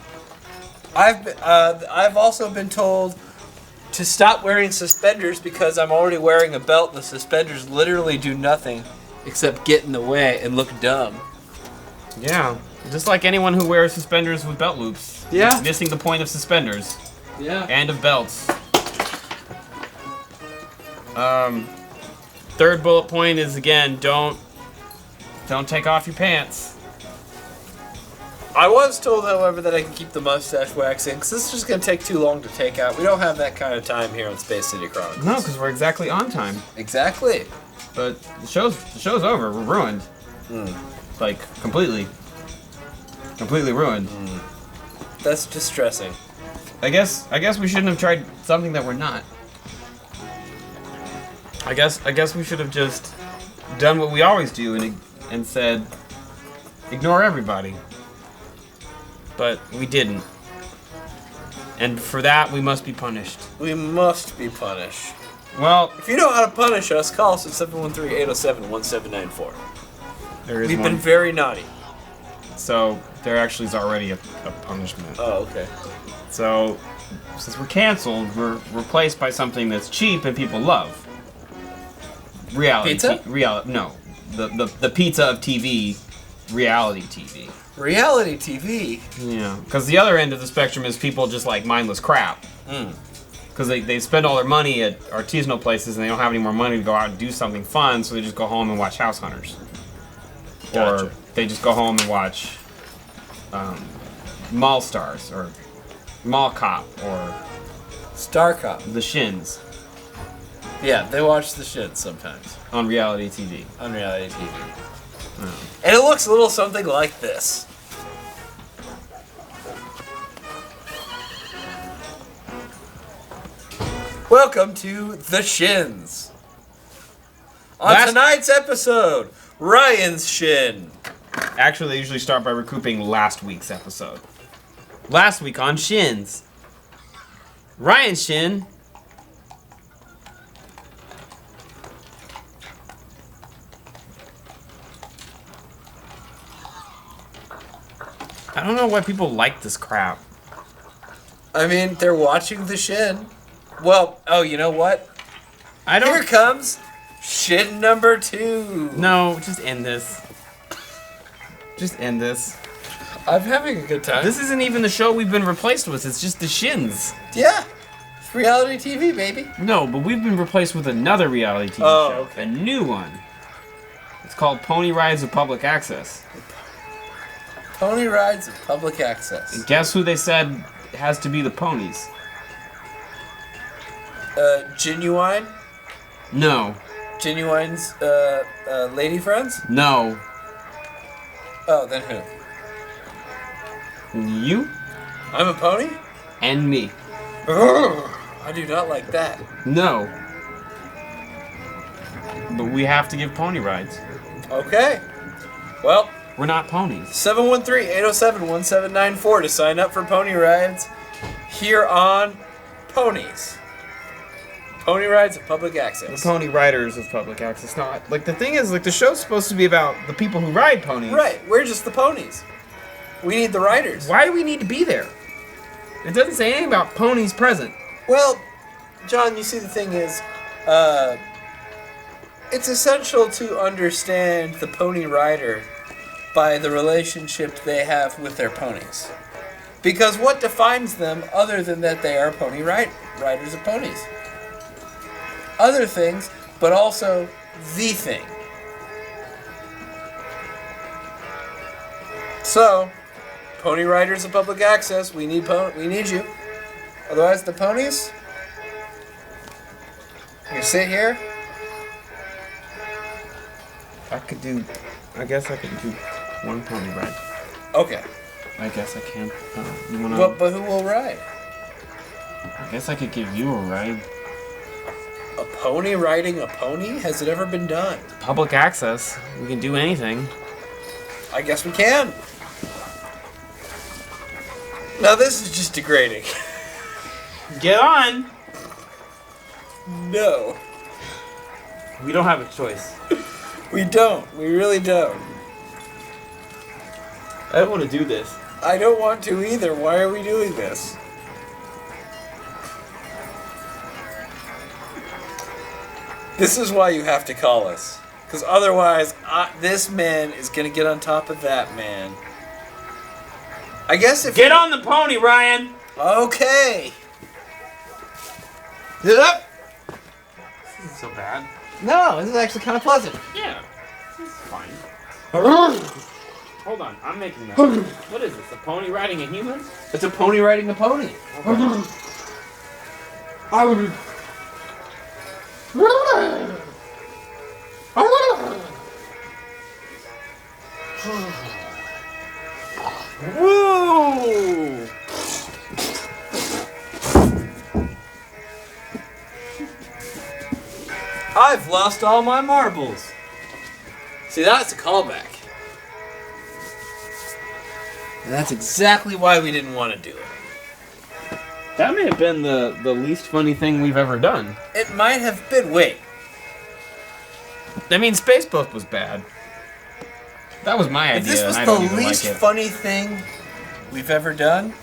Speaker 4: I've also been told to stop wearing suspenders because I'm already wearing a belt. The suspenders literally do nothing except get in the way and look dumb.
Speaker 2: Yeah, just like anyone who wears suspenders with belt loops.
Speaker 4: Yeah.
Speaker 2: It's missing the point of suspenders.
Speaker 4: Yeah.
Speaker 2: And of belts. Third bullet point is, again, don't take off your pants.
Speaker 4: I was told, however, that I can keep the mustache waxing because this is just going to take too long to take out. We don't have that kind of time here on Space City Chronicles.
Speaker 2: No, because we're exactly on time.
Speaker 4: Exactly.
Speaker 2: But the show's over. We're ruined. Like, completely ruined.
Speaker 4: That's distressing.
Speaker 2: I guess we shouldn't have tried something that we're not. I guess we should have just done what we always do and said, ignore everybody. But we didn't. And for that, we must be punished.
Speaker 4: We must be punished.
Speaker 2: Well,
Speaker 4: If you know how to punish us, call us at 713-807-1794.
Speaker 2: there is
Speaker 4: We've
Speaker 2: one.
Speaker 4: been very naughty.
Speaker 2: So there actually is already a punishment.
Speaker 4: Oh, okay.
Speaker 2: So since we're canceled, we're replaced by something that's cheap and people love. Reality.
Speaker 4: Pizza?
Speaker 2: No. The pizza of TV reality TV.
Speaker 4: Reality TV?
Speaker 2: Yeah, because the other end of the spectrum is people just like mindless crap. Because they spend all their money at artisanal places and they don't have any more money to go out and do something fun, so they just go home and watch House Hunters.
Speaker 4: Gotcha.
Speaker 2: Or they just go home and watch Mall Stars or Mall Cop or
Speaker 4: Star Cop.
Speaker 2: The Shins
Speaker 4: Yeah, they watch the shit sometimes
Speaker 2: on reality TV.
Speaker 4: on reality TV. And it looks a little something like this. Welcome to The Shins. On tonight's episode, Ryan's Shin.
Speaker 2: Actually, they usually start by recouping last week's episode. Last week on Shins, Ryan Shin. I don't know why people like this crap.
Speaker 4: I mean, they're watching The Shin. Well, oh, you know what?
Speaker 2: I don't.
Speaker 4: Here comes Shin number 2.
Speaker 2: No, just end this. Just end this.
Speaker 4: I'm having a good time.
Speaker 2: This isn't even the show we've been replaced with. It's just the Shins.
Speaker 4: Yeah. It's reality TV, baby.
Speaker 2: No, but we've been replaced with another reality TV
Speaker 4: Oh,
Speaker 2: show.
Speaker 4: okay.
Speaker 2: A new one. It's called Pony Rides of Public Access.
Speaker 4: Pony Rides of Public Access.
Speaker 2: And guess who they said has to be the ponies?
Speaker 4: Genuine?
Speaker 2: No.
Speaker 4: Genuine's, lady friends?
Speaker 2: No.
Speaker 4: Oh, then who?
Speaker 2: You
Speaker 4: I'm a pony?
Speaker 2: and me.
Speaker 4: I do not like that.
Speaker 2: No. But we have to give pony rides.
Speaker 4: Okay. Well,
Speaker 2: We're not ponies.
Speaker 4: 713-807-1794 to sign up for pony rides here on Ponies. Pony Rides of Public
Speaker 2: The
Speaker 4: Access.
Speaker 2: pony riders of public access. Not like the thing is like the show's supposed to be about the people who ride ponies.
Speaker 4: Right, we're just the ponies. We need the riders.
Speaker 2: Why do we need to be there? It doesn't say anything about ponies present.
Speaker 4: Well, John, you see, the thing is, it's essential to understand the pony rider by the relationship they have with their ponies. Because what defines them other than that they are pony riders of ponies? Other things, but also the thing. So, pony riders of public access, we need you. Otherwise, the ponies, you sit here.
Speaker 2: I guess I could do one pony ride.
Speaker 4: Okay,
Speaker 2: I guess I can. You wanna?
Speaker 4: but who will ride?
Speaker 2: I guess I could give you a ride.
Speaker 4: A pony riding a pony? Has it ever been done?
Speaker 2: Public access. We can do anything.
Speaker 4: I guess we can. Now this is just degrading.
Speaker 2: Get on.
Speaker 4: No,
Speaker 2: We don't have a choice.
Speaker 4: we don't. We really don't.
Speaker 2: I don't want to do this.
Speaker 4: I don't want to either. Why are we doing this? This is why you have to call us. Because otherwise, this man is going to get on top of that man. I guess if
Speaker 2: Get on the pony, Ryan.
Speaker 4: Okay. Yep.
Speaker 2: This isn't so bad.
Speaker 4: No, this is actually kind of pleasant.
Speaker 2: Yeah. This is fine. Hold on, I'm making that. What is this? A pony riding a human?
Speaker 4: It's a pony riding a pony.
Speaker 2: Woo!
Speaker 4: I've lost all my marbles. See, that's a callback. And that's exactly why we didn't want to do it.
Speaker 2: That may have been the least funny thing we've ever done.
Speaker 4: It might have been. Wait.
Speaker 2: I mean, Space Book was bad. That was my idea.
Speaker 4: If this was
Speaker 2: and I don't
Speaker 4: the
Speaker 2: even
Speaker 4: least
Speaker 2: like it.
Speaker 4: funny thing we've ever done,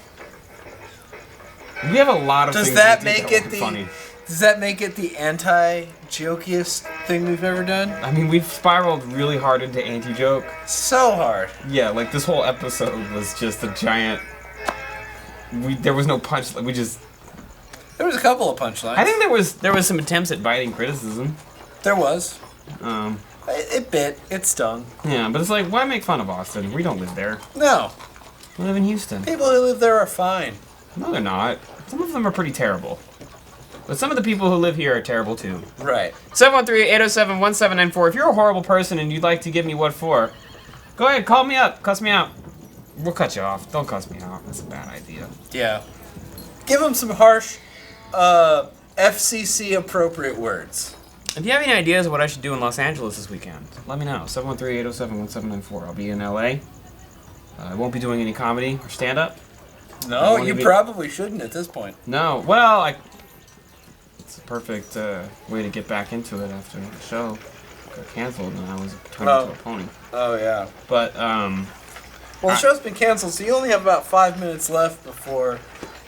Speaker 2: We have a lot of
Speaker 4: does
Speaker 2: things
Speaker 4: that
Speaker 2: we did
Speaker 4: make
Speaker 2: that
Speaker 4: it
Speaker 2: were
Speaker 4: the
Speaker 2: funny.
Speaker 4: does that make it the anti jokiest thing we've ever done?
Speaker 2: I mean, we've spiraled really hard into anti-joke.
Speaker 4: So hard.
Speaker 2: Yeah, like this whole episode was just a giant. There was no punch. We just.
Speaker 4: There was a couple of punchlines.
Speaker 2: I think there was some attempts at biting criticism.
Speaker 4: There was.
Speaker 2: Um.
Speaker 4: It bit. It stung.
Speaker 2: Yeah, but it's like, why make fun of Austin? We don't live there.
Speaker 4: No.
Speaker 2: We live in Houston.
Speaker 4: People who live there are fine.
Speaker 2: No, they're not. Some of them are pretty terrible. But some of the people who live here are terrible too.
Speaker 4: Right.
Speaker 2: 713-807-1794. If you're a horrible person and you'd like to give me what for, go ahead, call me up, cuss me out. We'll cut you off. Don't cuss me out. That's a bad idea.
Speaker 4: Yeah. Give them some harsh, FCC appropriate words.
Speaker 2: If you have any ideas of what I should do in Los Angeles this weekend, let me know. 713-807-1794. I'll be in LA. I won't be doing any comedy or stand-up.
Speaker 4: No, you probably shouldn't at this point.
Speaker 2: No. Well, it's a perfect way to get back into it after the show got canceled and I was turned into a pony.
Speaker 4: Oh, yeah.
Speaker 2: But,
Speaker 4: well, the show's been canceled, so you only have about 5 minutes left before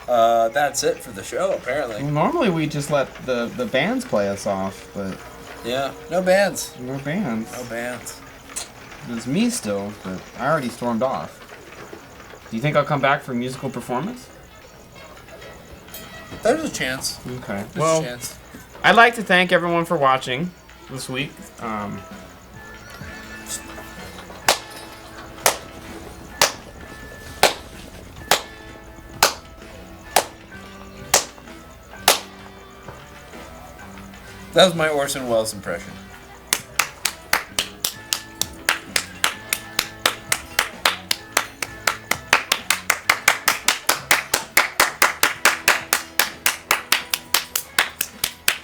Speaker 4: that's it for the show, apparently.
Speaker 2: Normally we just let the bands play us off, but...
Speaker 4: Yeah, no bands.
Speaker 2: No bands.
Speaker 4: No bands.
Speaker 2: It's me still, but I already stormed off. Do you think I'll come back for a musical performance?
Speaker 4: There's a chance.
Speaker 2: Okay.
Speaker 4: There's a chance.
Speaker 2: I'd like to thank everyone for watching this week.
Speaker 4: That was my Orson Welles impression.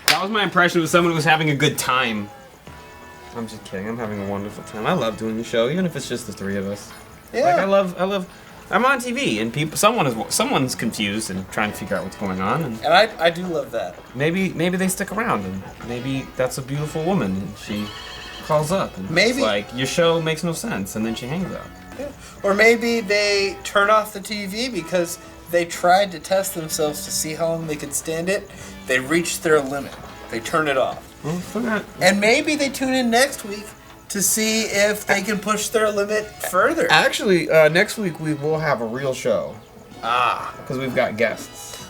Speaker 2: That was my impression of someone who was having a good time. I'm just kidding. I'm having a wonderful time. I love doing the show, even if it's just the three of us.
Speaker 4: Yeah.
Speaker 2: Like I love. I'm on TV, and someone's confused and trying to figure out what's going on, and
Speaker 4: I do love that.
Speaker 2: maybe they stick around, and maybe that's a beautiful woman, and she calls up, and
Speaker 4: Maybe.
Speaker 2: it's like your show makes no sense, and then she hangs up.
Speaker 4: Yeah. Or maybe they turn off the TV because they tried to test themselves to see how long they could stand it. They reached their limit. They turn it off.
Speaker 2: Well, forgot.
Speaker 4: And maybe they tune in next week to see if they can push their limit further.
Speaker 2: Actually, next week we will have a real show. Because we've got guests.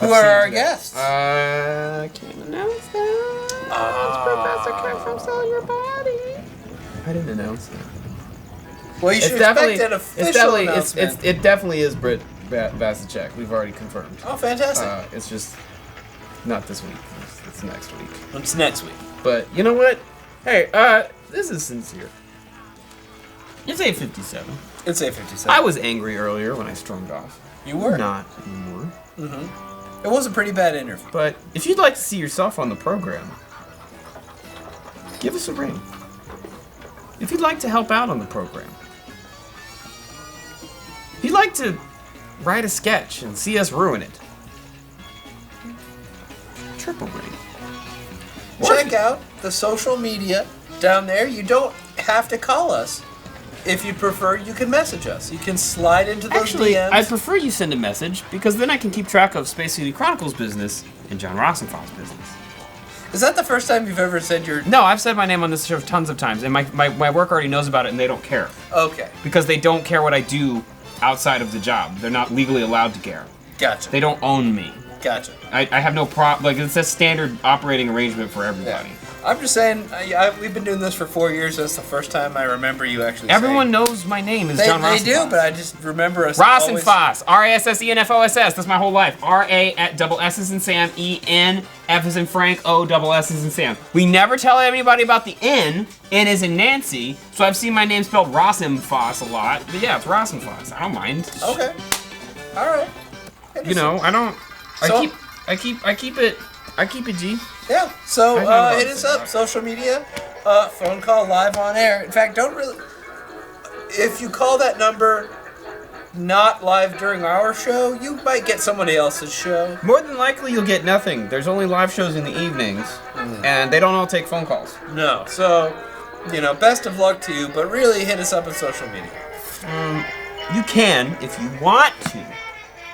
Speaker 4: Who are our guests?
Speaker 2: I can't announce that. It's Professor Kent from Sell Your Body. I didn't announce that.
Speaker 4: Well, you should expect an official announcement.
Speaker 2: It definitely is Britt Vasicek. We've already confirmed.
Speaker 4: Oh, fantastic.
Speaker 2: It's just not this week. It's next week.
Speaker 4: It's next week.
Speaker 2: But you know what? Hey, this is sincere. It's 8:57.
Speaker 4: It's 8:57.
Speaker 2: I was angry earlier when I stormed off.
Speaker 4: You were?
Speaker 2: Not anymore.
Speaker 4: It was a pretty bad interview.
Speaker 2: But if you'd like to see yourself on the program, give us a ring. If you'd like to help out on the program, if you'd like to write a sketch and see us ruin it, triple ring.
Speaker 4: Check out the social media down there. You don't have to call us. If you prefer, you can message us. You can slide into those DMs.
Speaker 2: I prefer you send a message because then I can keep track of Space City Chronicles business and John Rossenfall's business.
Speaker 4: Is that the first time you've ever said your...
Speaker 2: No, I've said my name on this show tons of times, and my work already knows about it, and they don't care.
Speaker 4: Okay.
Speaker 2: Because they don't care what I do outside of the job. They're not legally allowed to care.
Speaker 4: Gotcha.
Speaker 2: They don't own me.
Speaker 4: Gotcha.
Speaker 2: I have no problem. Like, it's a standard operating arrangement for everybody.
Speaker 4: Yeah. I'm just saying, we've been doing this for 4 years. That's the first time I remember you actually
Speaker 2: Everyone knows my name is John Rossenfoss.
Speaker 4: They do, but I just remember us
Speaker 2: Rossenfoss. R-A-S-S-E-N-F-O-S-S. That's my whole life. R-A at double S's in Sam. E-N. F is in Frank. O double S's in Sam. We never tell anybody about the N. N is in Nancy. So I've seen my name spelled Rossenfoss a lot. But yeah, it's Rossenfoss. I don't mind.
Speaker 4: Okay. All right.
Speaker 2: You know, I don't...
Speaker 4: So,
Speaker 2: I keep it G.
Speaker 4: Yeah. So
Speaker 2: I
Speaker 4: hit us up, social media, phone call, live on air. In fact, don't really. If you call that number not live during our show, you might get somebody else's show.
Speaker 2: More than likely, you'll get nothing. There's only live shows in the evenings, and they don't all take phone calls.
Speaker 4: No. So, best of luck to you, but really hit us up on social media.
Speaker 2: You can, if you want to,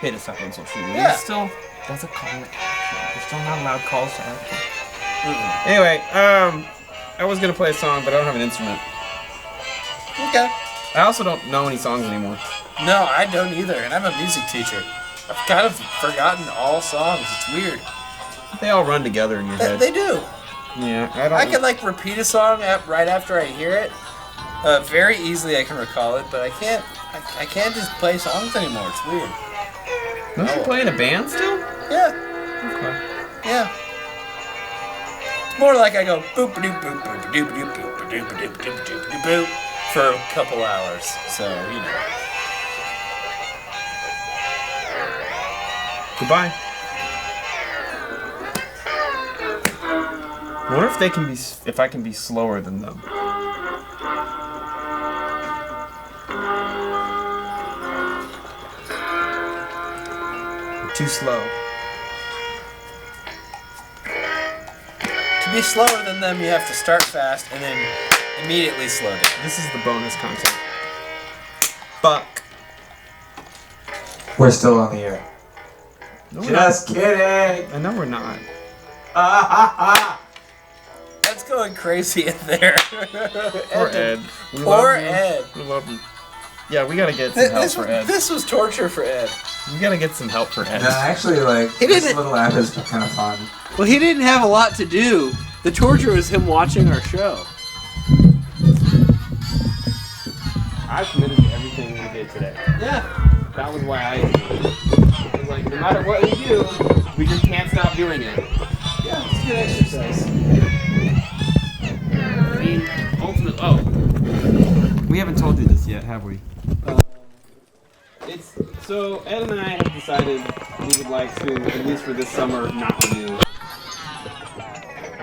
Speaker 2: hit us up on social media.
Speaker 4: Yeah.
Speaker 2: That's a call to action. We're still not allowed calls to action. Anyway, I was gonna play a song, but I don't have an instrument.
Speaker 4: Okay.
Speaker 2: I also don't know any songs anymore.
Speaker 4: No, I don't either, and I'm a music teacher. I've kind of forgotten all songs. It's weird.
Speaker 2: They all run together in your head.
Speaker 4: They do.
Speaker 2: Yeah,
Speaker 4: I can like repeat a song right after I hear it. Very easily I can recall it, but I can't. I can't just play songs anymore. It's weird.
Speaker 2: Don't you play in a band still?
Speaker 4: Yeah.
Speaker 2: Okay.
Speaker 4: Yeah. It's more like I go boop a doop boop boop doop doop boop doop doop doop doop boop for a couple hours. So you know.
Speaker 2: Goodbye. I wonder if they can be, if I can be slower than them. I'm too slow.
Speaker 4: To be slower than them, you have to start fast and then immediately slow down.
Speaker 2: This is the bonus content. Fuck.
Speaker 3: We're still on the air.
Speaker 2: No,
Speaker 3: Just kidding.
Speaker 2: I know we're not.
Speaker 4: That's going crazy in there.
Speaker 2: Poor Ed. We
Speaker 4: Poor
Speaker 2: love you.
Speaker 4: Ed.
Speaker 2: We love him. Yeah, we gotta get some help for Ed.
Speaker 4: This was torture for Ed.
Speaker 2: We gotta get some help for Ed.
Speaker 3: No, actually, like,
Speaker 4: He
Speaker 3: this
Speaker 4: didn't-
Speaker 3: little app is kind of fun.
Speaker 1: Well, he didn't have a lot to do. The torture was him watching our show.
Speaker 2: I committed to everything we did today.
Speaker 1: Yeah.
Speaker 2: That was why I did it. It was like, no matter what we do, we just can't stop doing it.
Speaker 1: Yeah, it's good exercise.
Speaker 2: I mean, ultimately, we haven't told you this yet, have we? So Ed and I have decided we would like to, at least for this summer, not renew